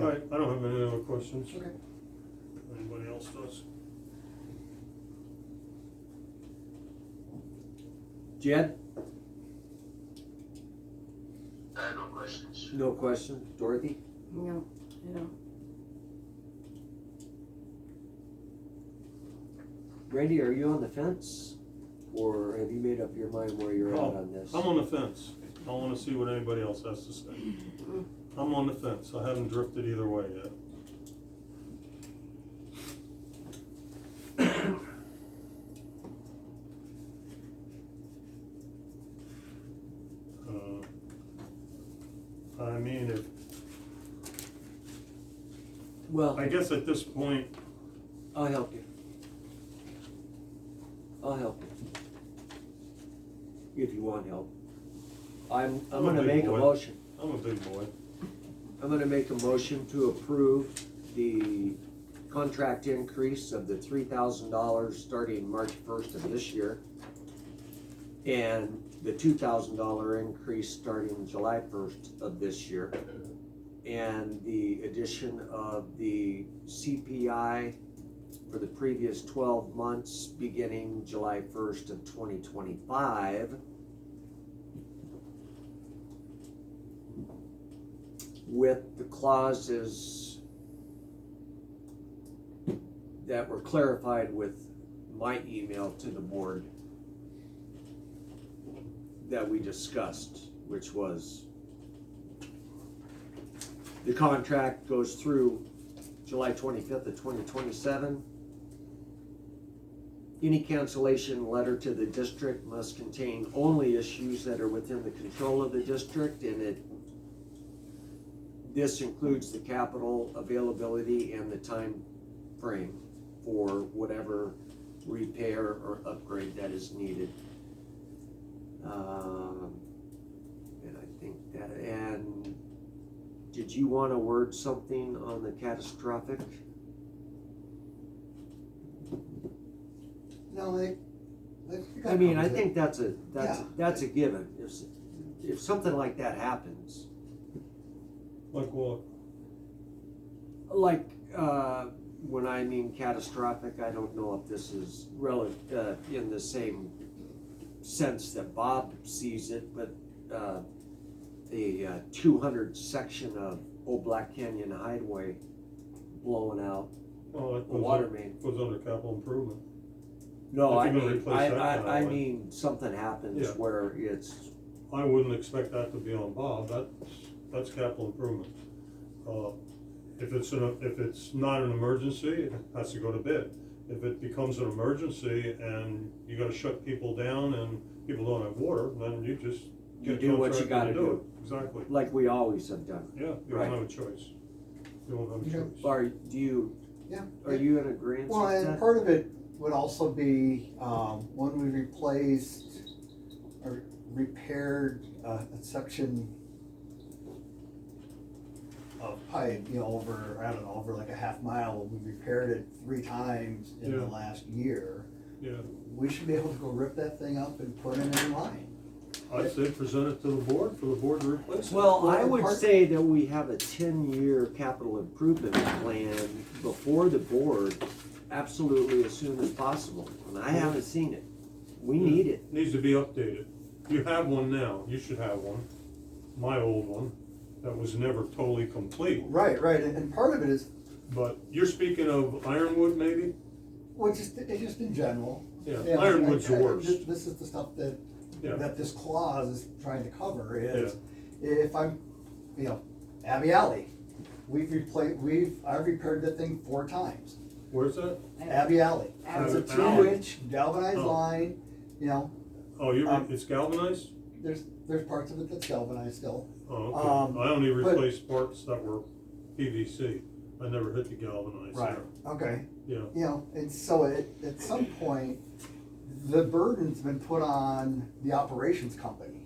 All right, I don't have any other questions. Okay. Anybody else does? Jed, I have no questions. no questions. Dorothy? No, I don't. Randy, are you on the fence? Or have you made up your mind where you're at Oh, on this? I'm on the fence. I wanna see what anybody else has to say. I'm on the fence. I haven't drifted either way yet. I mean, Well, I guess at this point, I'll help you. I'll help you. If you want help. I'm I'm a gonna big make a boy. motion. I'm a big boy. I'm gonna make a motion to approve the contract increase of the $3,000 starting March 1st of this year. And the $2,000 increase starting July 1st of this year. And the addition of the CPI for the previous 12 months beginning July 1st of 2025. With the clauses that were clarified with my email to the board that we discussed, which was the contract goes through July 25th of 2027. Any cancellation letter to the district must contain only issues that are within the control of the district, and this includes the capital availability and the time frame for whatever repair or upgrade that is needed. And I think that, and did you want to word something on the catastrophic? No, I mean, I think that's a Yeah. given. If something like that happens, Like what? like, when I mean catastrophic, I don't know if this is in the same sense that Bob sees it, but, the 200 section of Old Black Canyon Highway blowing out Well, it the water goes, main. goes under capital improvement. No, If I you're gonna mean, replace that kind of I line. mean, something happens Yeah. where it's, I wouldn't expect that to be on Bob. That's capital improvement. If it's not an emergency, it has to go to bid. If it becomes an emergency and you gotta shut people down and people don't have water, then you just you get do what you contractor gotta to do, it. Exactly. like we always have done. Yeah, you Right. don't have a choice. You don't have a Okay. choice. Yeah. Are you in agreement Well, with and that? part of it would also be, when we replaced repaired a section of pipe, you know, over, I don't know, over like a half mile. We repaired it 3 times in the Yeah. last year. Yeah, We should be able to go rip that thing up and put in a new line. I'd say present it to the board, for the board to replace it. Well, I Well, would part- say that we have a 10-year capital improvement plan before the board absolutely as soon as possible. And I haven't seen it. We need it. Needs to be updated. You have one now, you should have one, my old one, that was never totally complete. Right, and part of it is, But you're speaking of Ironwood maybe? well, it's just in general. Yeah, You know, Ironwood's the worst. This is the stuff that, Yeah. that this clause is trying to cover is, if I'm, you know, Abbey Alley, I've repaired that thing 4 times. Where's that? Abbey Alley, it's a Abbey Alley. 2-inch galvanized Oh. line, you know, Oh, it's galvanized? there's parts of it that's galvanized still. Oh, okay. Um, I only but- replaced parts that were PVC. I never hit the galvanized there. Okay, Yeah, you know, and so at some point, the burden's been put on the operations company.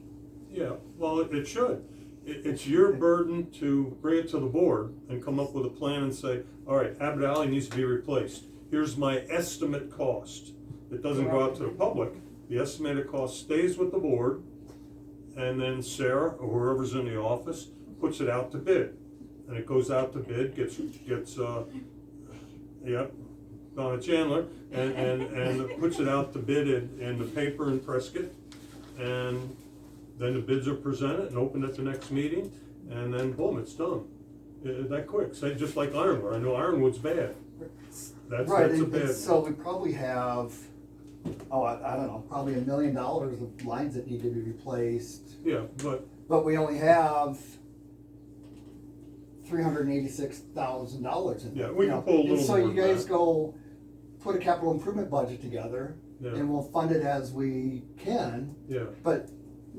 yeah, well, it should. It's your burden to bring it to the board and come up with a plan and say, all right, Abbott Alley needs to be replaced. Here's my estimate cost. It doesn't go out to the public. The estimated cost stays with the board, and then Sarah, or whoever's in the office, puts it out to bid. And it goes out to bid, gets, Donna Chandler, and puts it out to bid in the paper in Prescott. And then the bids are presented and opened at the next meeting, and then boom, it's done. That quick, say, just like Ironwood. I know Ironwood's bad. That's Right, a and bad so one. we probably have, I don't know, probably $1 million of lines that need to be replaced, Yeah, but we only have $386,000 in there. Yeah, we you can know. pull a little And so more you guys back. go, put a capital improvement budget together, yeah, and we'll fund it as we can, yeah. but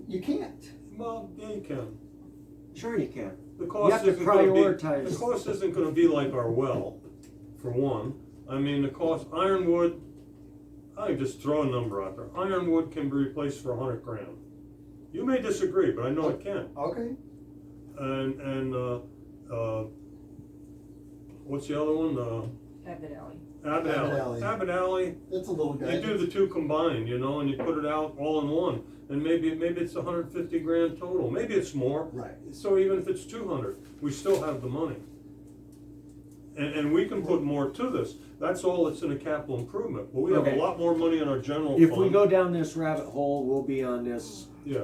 you can't. Well, yeah, you can. Sure you can. The You cost have to isn't gonna be, prioritize. the cost isn't gonna be like our well, for one. I mean, the cost, Ironwood, I just throw a number out there. Ironwood can be replaced for $100 grand. You may disagree, but I know it can. Okay, And what's the other one? Abbott Alley. Abbott Alley. Abbott Alley, it's a little guy. you do the 2 combined, you know, and you put it out all in one. And maybe it's 150 grand total. Maybe it's more. Right. So even if it's 200, we still have the money. And we can put more to this. That's all that's in a capital improvement. But we have a Okay. lot more money in our general fund. If we go down this rabbit hole, we'll be on this Yeah,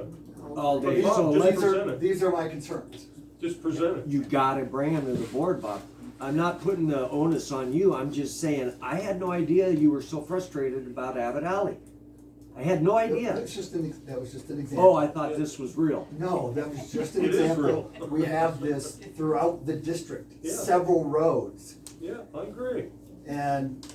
all day. Bob, So just let's, present it. These are my concerns. just present it. you gotta bring them to the board, Bob. I'm not putting the onus on you, I'm just saying, I had no idea you were so frustrated about Abbott Alley. I had no idea. That was just an example. Oh, I thought this was real. No, that was just an It is example. real. We have this throughout the district, Yeah. several roads. Yeah, I agree. And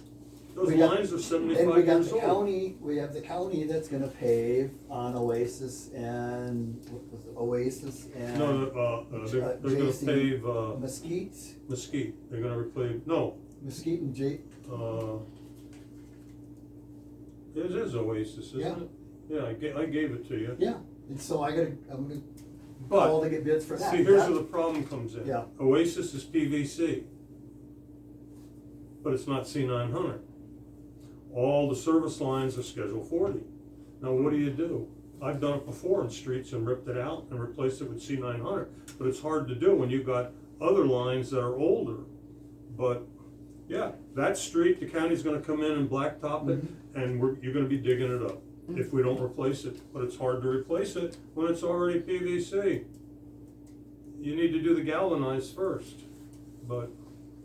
Those we got- lines are we 75 got years the old. county, we have the county that's gonna pave on Oasis and, what was it, Oasis and No, they're gonna JC pave, Mesquite, Mesquite. They're gonna replace, no, Mesquite and it is Oasis, Yeah. isn't it? Yeah, I gave it to you. yeah. And so I'm gonna But, call to get bids for that. see, here's That- where the problem comes in. Yeah. Oasis is PVC, but it's not C900. All the service lines are Schedule 40. Now, what do? I've done it before in streets and ripped it out and replaced it with C900, but it's hard to do when you've got other lines that are older. But, yeah, that street, the county's gonna come in and blacktop it, and you're gonna be digging it up if we don't replace it. But it's hard to replace it when it's already PVC. You need to do the galvanized first. But,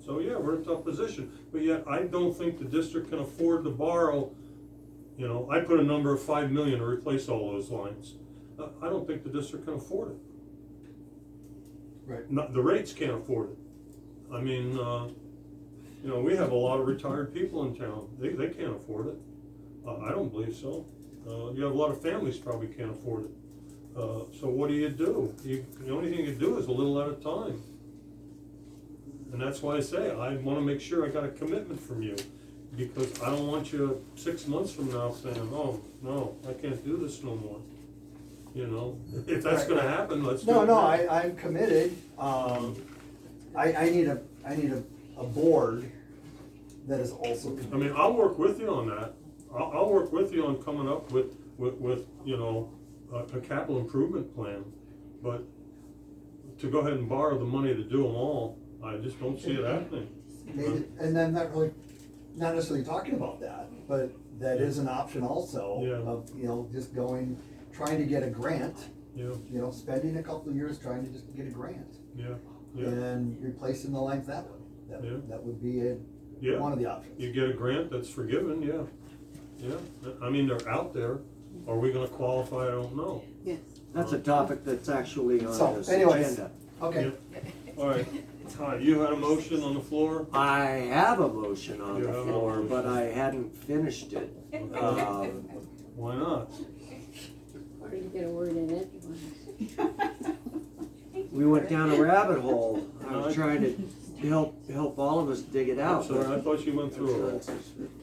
so yeah, we're in a tough position. But yet, I don't think the district can afford to borrow, you know, I put a number of 5 million to replace all those lines. I don't think the district can afford it. Right. Not, the rates can't afford it. I mean, you know, we have a lot of retired people in town. They can't afford it. I don't believe so. You have a lot of families probably can't afford it. So what do? The only thing you do is a little at a time. And that's why I say, I wanna make sure I got a commitment from you, because I don't want you 6 months from now saying, oh, no, I can't do this no more. you know, if that's gonna happen, let's do it. No, no, now. I'm committed. I need a board that is also I mean, committed. I'll work with you on that. I'll work with you on coming up with, you know, a capital improvement plan. But to go ahead and borrow the money to do them all, I just don't see it happening. Maybe, and then not necessarily talking about that, but that is an option also Yeah. of, you know, just trying to get a grant, Yeah, you know, spending a couple of years trying to just get a grant. yeah, yeah, And replacing the lines that way. Yeah. That would be yeah. one of the options. You get a grant that's forgiven, yeah, yeah. I mean, they're out there. Are we gonna qualify? I don't know. Yes. That's a topic that's actually on So, this anyways. agenda. Okay, All right, you had a motion on the floor? I have a motion on You the have a floor, motion. but I hadn't finished it. Why not? Or you get a word in it. We went down a rabbit hole. I was trying to help all of us dig it I'm out. sorry, I thought you went through it.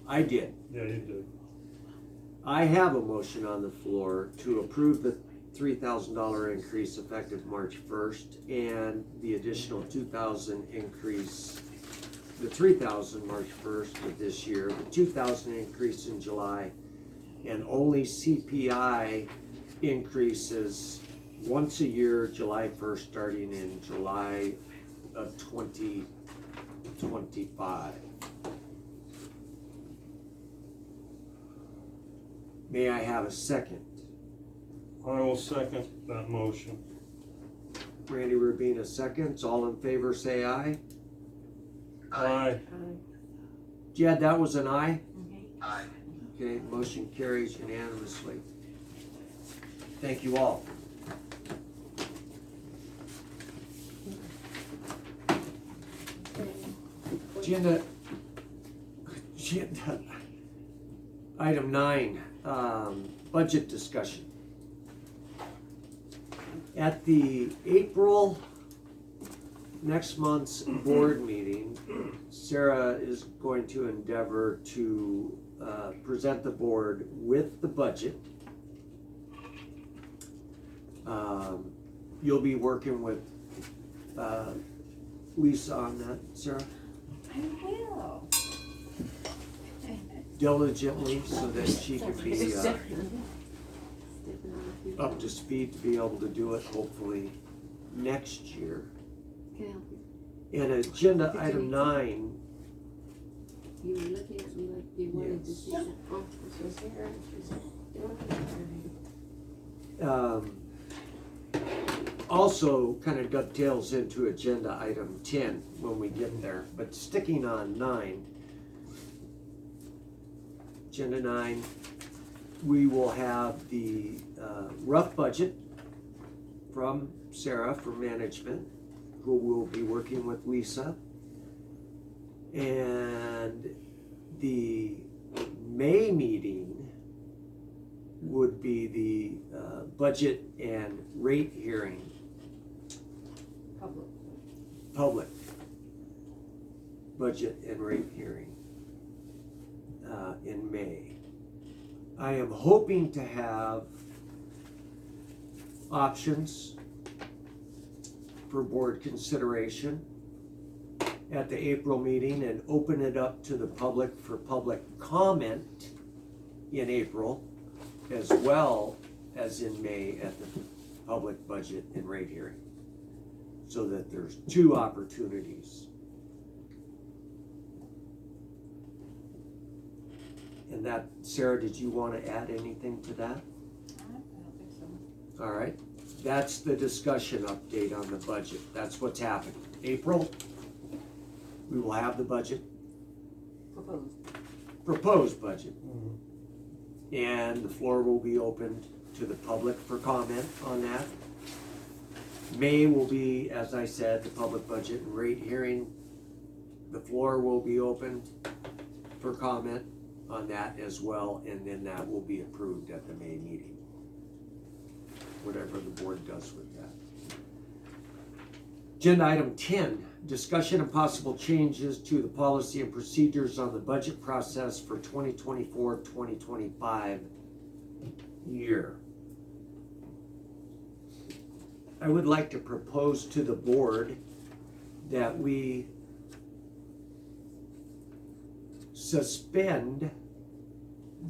I did. Yeah, you did. I have a motion on the floor to approve the $3,000 increase effective March 1st and the additional $2,000 increase, the $3,000 March 1st of this year, the $2,000 increase in July, and only CPI increases once a year, July 1st, starting in July of 2025. May I have a second? I will second that motion. Randy Rubina seconds. All in favor say aye. Aye. Jed, that was an aye? Aye. Okay, motion carries unanimously. Thank you all. Agenda item 9, budget discussion. At the April next month's board meeting, Sarah is going to endeavor to present the board with the budget. You'll be working with Lisa on that, Sarah, I will. diligently so that she can be up to speed to be able to do it hopefully next year. Can I help you? And agenda item 9, You were looking at me like you wanted to Yes. see that. Oh, this was here. also kind of dovetails into agenda item 10 when we get there, but sticking on 9, agenda 9, we will have the rough budget from Sarah for management, who will be working with Lisa. And the May meeting would be the budget and rate hearing, public budget and rate hearing in May. I am hoping to have options for board consideration at the April meeting and open it up to the public for public comment in April, as well as in May at the public budget and rate hearing, so that there's 2 opportunities. And that, Sarah, did you want to add anything to that? I don't think so. All right, that's the discussion update on the budget. That's what's happening. April, we will have the budget, proposed budget. And the floor will be opened to the public for comment on that. May will be, as I said, the public budget and rate hearing. The floor will be opened for comment on that as well, and then that will be approved at the May meeting. Whatever the board does with that. Agenda item 10, discussion and possible changes to the policy and procedures on the budget process for 2024-2025 year. I would like to propose to the board that we suspend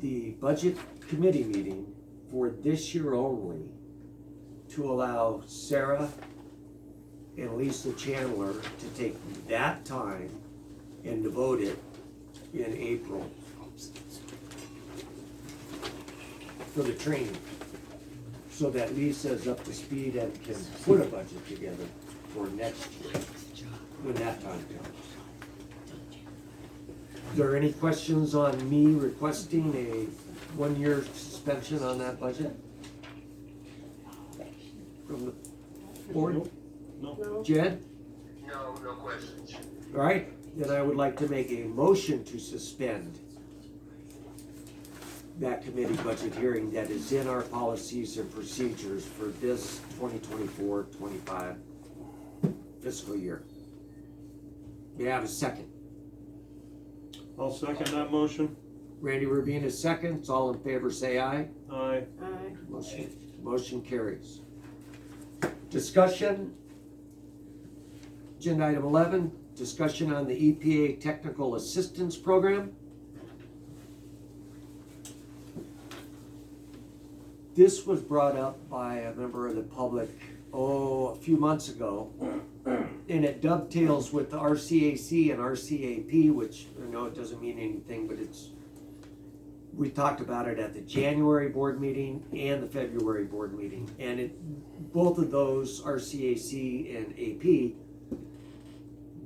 the budget committee meeting for this year only to allow Sarah and Lisa Chandler to take that time and devote it in April for the training, so that Lisa's up to speed and can put a budget together for next year, when that time comes. Is there any questions on me requesting a one-year suspension on that budget? From the board? No, No? Jed? No, no questions. All right, then I would like to make a motion to suspend that committee budget hearing that is in our policies and procedures for this 2024-25 fiscal year. May I have a second? I'll second that motion. Randy Rubin is seconds. All in favor say aye. Aye. Aye. Motion carries. Discussion. Agenda item 11, discussion on the EPA Technical Assistance Program. This was brought up by a member of the public, a few months ago. And it dovetails with the RCAC and RCAP, which I know it doesn't mean anything, but we talked about it at the January board meeting and the February board meeting. And both of those, RCAC and AP,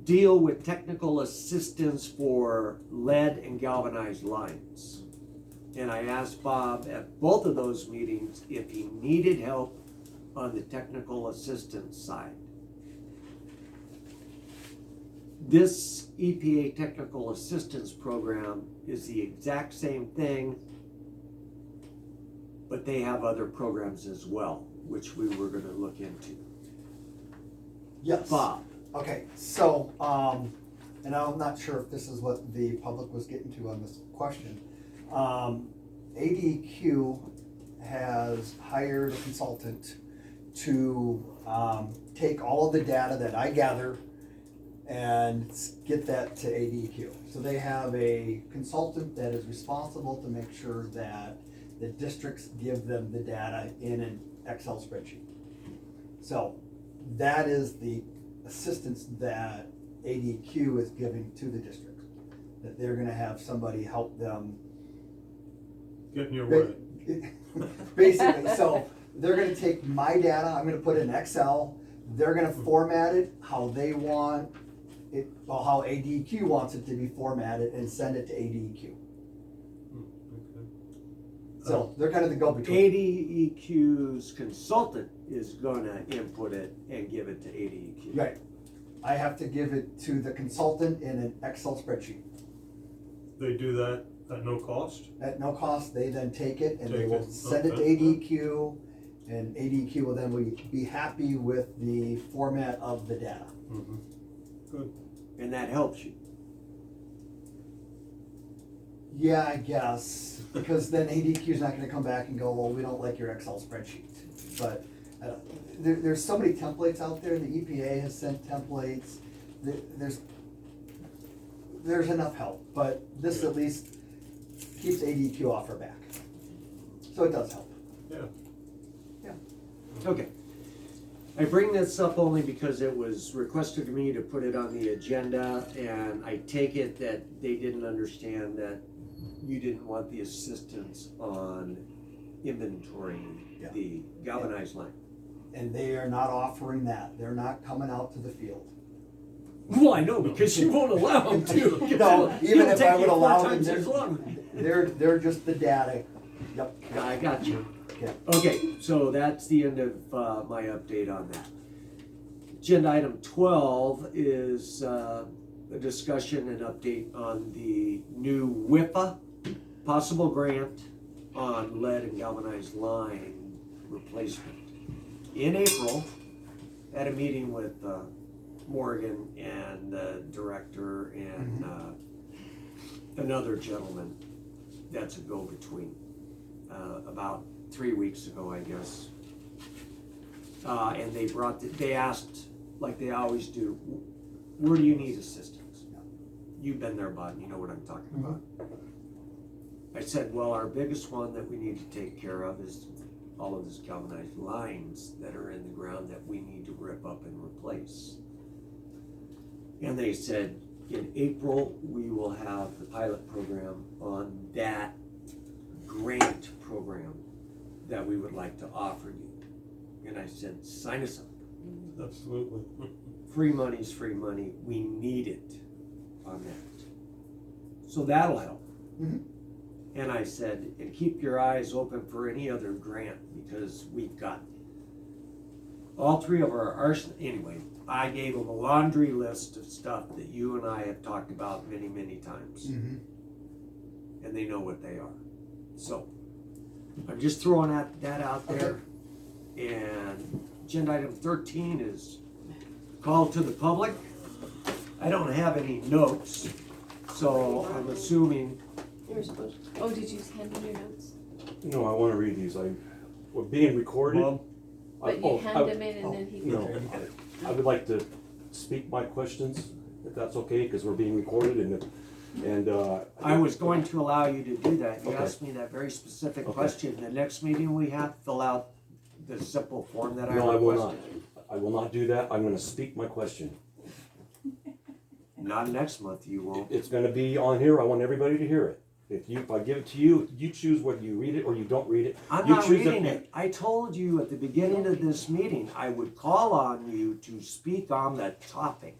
deal with technical assistance for lead and galvanized lines. And I asked Bob at both of those meetings if he needed help on the technical assistance side. This EPA Technical Assistance Program is the exact same thing, but they have other programs as well, which we were gonna look into. Yes. Bob? Okay, so, and I'm not sure if this is what the public was getting to on this question. ADQ has hired a consultant to, take all of the data that I gather and get that to ADQ. So they have a consultant that is responsible to make sure that the districts give them the data in an Excel spreadsheet. So that is the assistance that ADQ is giving to the districts, that they're gonna have somebody help them. Get in your way. Basically, so they're gonna take my data, I'm gonna put it in Excel, they're gonna format it how they want it, well, how ADQ wants it to be formatted, and send it to ADQ. Okay. So they're kind of the go-between. ADEQ's consultant is gonna input it and give it to ADEQ. Right. I have to give it to the consultant in an Excel spreadsheet. They do that at no cost? At no cost, they then take it and they Take will it, send it to okay. ADQ, and ADQ will then be happy with the format of the data. Mm-hmm. Good. And that helps you. Yeah, I guess, because then ADQ is not gonna come back and go, well, we don't like your Excel spreadsheet. But there's so many templates out there, the EPA has sent templates, there's enough help, but this at least keeps ADQ off our back. So it does help. Yeah. Okay. I bring this up only because it was requested of me to put it on the agenda, and I take it that they didn't understand that you didn't want the assistance on inventorying Yeah. the galvanized line. And they are not offering that, they're not coming out to the field. Well, I know, because you won't allow them to. No, even It'll if take I you would 4 allow them, times as long. they're just the data. Yep. I got you. Okay. Okay, so that's the end of my update on that. Agenda item 12 is a discussion and update on the new WIPA possible grant on lead and galvanized line replacement. In April, at a meeting with Morgan and the director and another gentleman that's a go-between, about 3 weeks ago, I guess. And they asked, like they always do, where do you need assistance? You've been there, Bob, you know what I'm talking about. I said, well, our biggest one that we need to take care of is all of these galvanized lines that are in the ground that we need to rip up and replace. And they said, in April, we will have the pilot program on that grant program that we would like to offer you. And I said, sign us up. Absolutely. Free money's free money. We need it on that. So that'll help. Mhm. And I said, and keep your eyes open for any other grant, because we've got all three of our arsenal. Anyway, I gave them a laundry list of stuff that you and I have talked about many, many times. Mhm. And they know what they are. So I'm just throwing that out there. And agenda item 13 is call to the public. I don't have any notes, so I'm assuming. You're supposed to. Oh, did you hand in your notes? No, I wanna read these, we're being recorded. Bob? But you hand them in and then he. No, I would like to speak my questions, if that's okay, cause we're being recorded and I was going to allow you to do that. You Okay. asked me that very specific Okay. question. The next meeting we have, fill out the simple form that I No, I will not. requested. I will not do that, I'm gonna speak my question. Not next month, you won't. It's gonna be on here, I want everybody to hear it. If I give it to you, you choose whether you read it or you don't read it. I'm You not choose reading if- it. I told you at the beginning of this meeting, I would call on you to speak on the topic.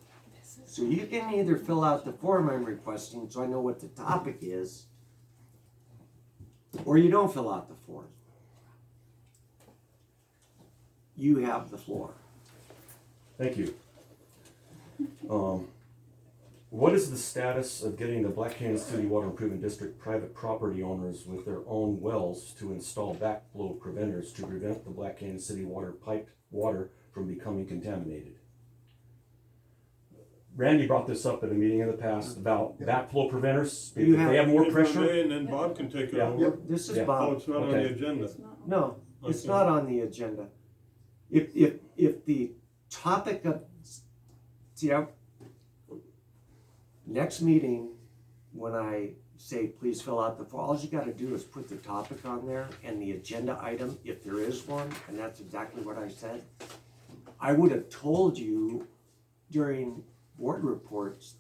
So you can either fill out the form I'm requesting, so I know what the topic is, or you don't fill out the form. You have the floor. Thank you. What is the status of getting the Black Canyon City Water Improvement District private property owners with their own wells to install backflow preventers to prevent the Black Canyon City water piped water from becoming contaminated? Randy brought this up at a meeting in the past about backflow preventers. If You have- they have more If I may, pressure, and then Bob can take it Yeah. over. This is Yeah. Oh, Bob. it's not on Okay. the agenda. It's not. No, it's Okay. not on the agenda. If the topic of, see, next meeting, when I say please fill out the form, all you gotta do is put the topic on there and the agenda item, if there is one, and that's exactly what I said. I would have told you during board reports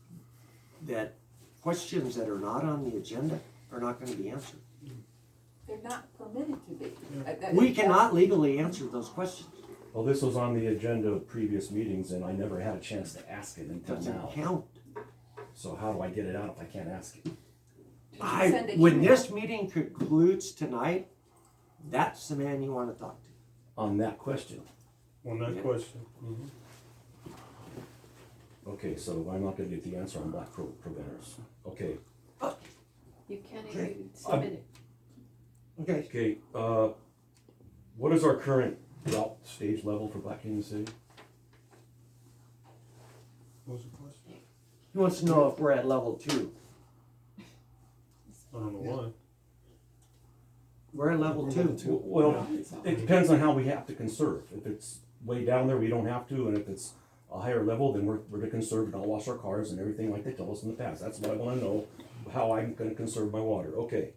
that questions that are not on the agenda are not gonna be answered. They're not permitted to be. We cannot legally answer those questions. well, this was on the agenda of previous meetings and I never had a chance to ask it until Doesn't now. count. So how do I get it out if I can't ask it? Did you send an When email? this meeting concludes tonight, that's the man you wanna talk to. On that question. On that Yeah. question. Mhm. Okay, so I'm not gonna get the answer on backflow preventers. Okay, You can't Okay. even submit it. Okay. okay, what is our current drought stage level for Black Canyon City? What was the question? He wants to know if we're at level 2. I don't know why. We're at level 2. Well, it depends on how we have to conserve. If it's way down there, we don't have to, and if it's a higher level, then we're to conserve and not wash our cars and everything like they tell us in the past. That's what I wanna know, how I'm gonna conserve my water. Okay.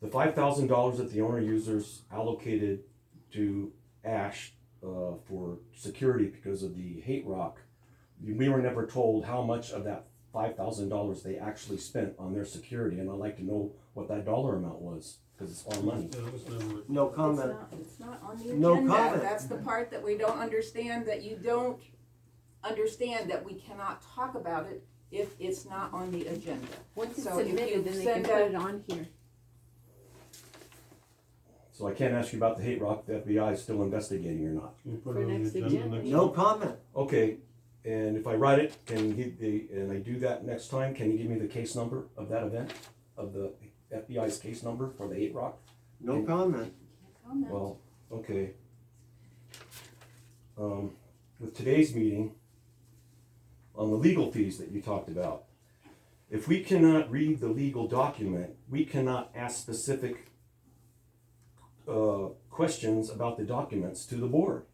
The $5,000 that the owner users allocated to Ash, for security because of the hate rock, we were never told how much of that $5,000 they actually spent on their security, and I'd like to know what that dollar amount was, because it's our money. Yeah, it was never. No It's comment. not, it's not on the No agenda. comment. That's the part that we don't understand, that you don't understand that we cannot talk about it if it's not on the agenda. Once it's So if you submitted, then they can send put a- it on here. So I can't ask you about the hate rock, the FBI is still investigating or not. You put For it on the next agenda agenda. next No week. comment. Okay, and if I write it, can you give and I do that next time, can you give me the case number of that event? Of the FBI's case number for the hate rock? No comment. Comment. Well, okay. With today's meeting, on the legal fees that you talked about, if we cannot read the legal document, we cannot ask specific questions about the documents to the board.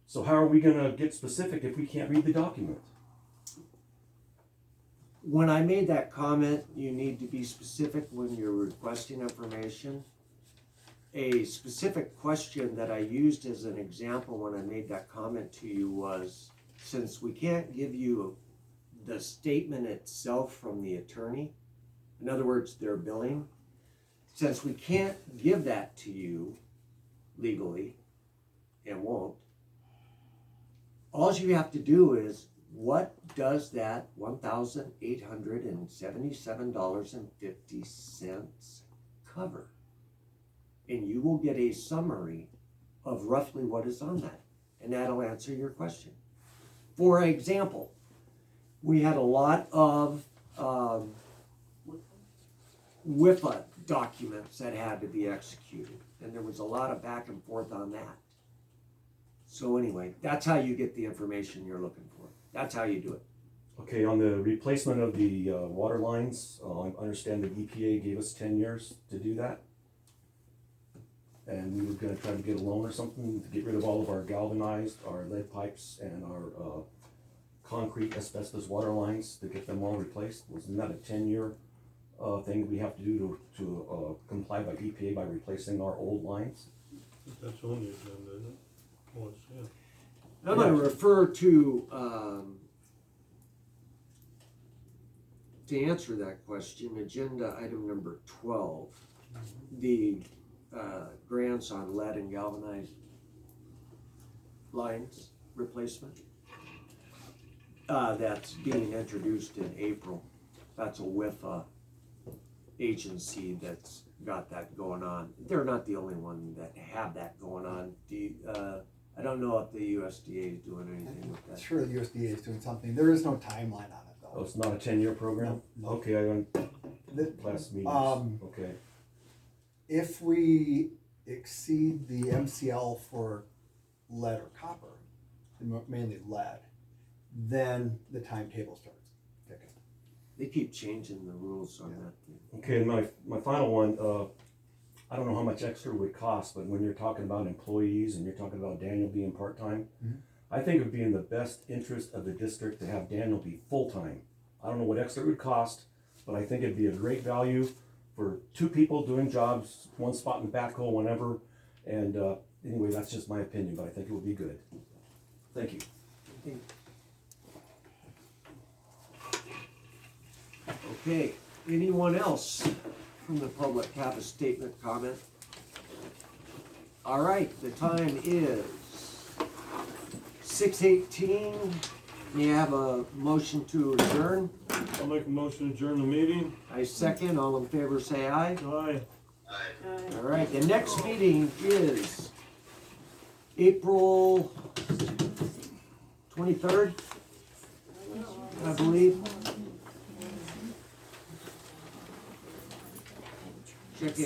So how are we gonna get specific if we can't read the document? When I made that comment, you need to be specific when you're requesting information. A specific question that I used as an example when I made that comment to you was, since we can't give you the statement itself from the attorney, in other words, their billing, since we can't give that to you legally and won't, all you have to do is, what does that $1,877.50 cover? And you will get a summary of roughly what is on that, and that'll answer your question. For example, we had a lot of WIPA documents that had to be executed, and there was a lot of back and forth on that. So anyway, that's how you get the information you're looking for. That's how you do it. Okay, on the replacement of the water lines, I understand the EPA gave us 10 years to do that. And we were gonna try to get a loan or something to get rid of all of our galvanized, our lead pipes, and our concrete asbestos water lines to get them all replaced. Wasn't that a 10-year thing we have to do to comply by EPA by replacing our old lines? That's on the agenda, isn't it? Was, yeah. I'm gonna refer to answer that question, agenda item number 12, the grants on lead and galvanized lines replacement. That's being introduced in April. That's a WIFA agency that's got that going on. They're not the only one that have that going on. I don't know if the USDA is doing anything with that. Sure, the USDA is doing something. There is no timeline on it Oh, though. it's not a 10-year program? No. Okay, I went The- last meetings, okay. If we exceed the MCL for lead or copper, mainly lead, then the timetable starts ticking. They keep changing the rules on that thing. Okay, and my final one, I don't know how much extra it would cost, but when you're talking about employees and you're talking about Daniel being part-time, I think it would be in the best interest of the district to have Daniel be full-time. I don't know what extra it would cost, but I think it'd be a great value for two people doing jobs, one spot in the backhoe, whenever. And anyway, that's just my opinion, but I think it would be good. Thank you. Okay, anyone else from the public have a statement, comment? All right, the time is 6:18. May I have a motion to adjourn? I'll make a motion to adjourn the meeting. I second. All in favor say aye. Aye. All right, the next meeting is April 23rd.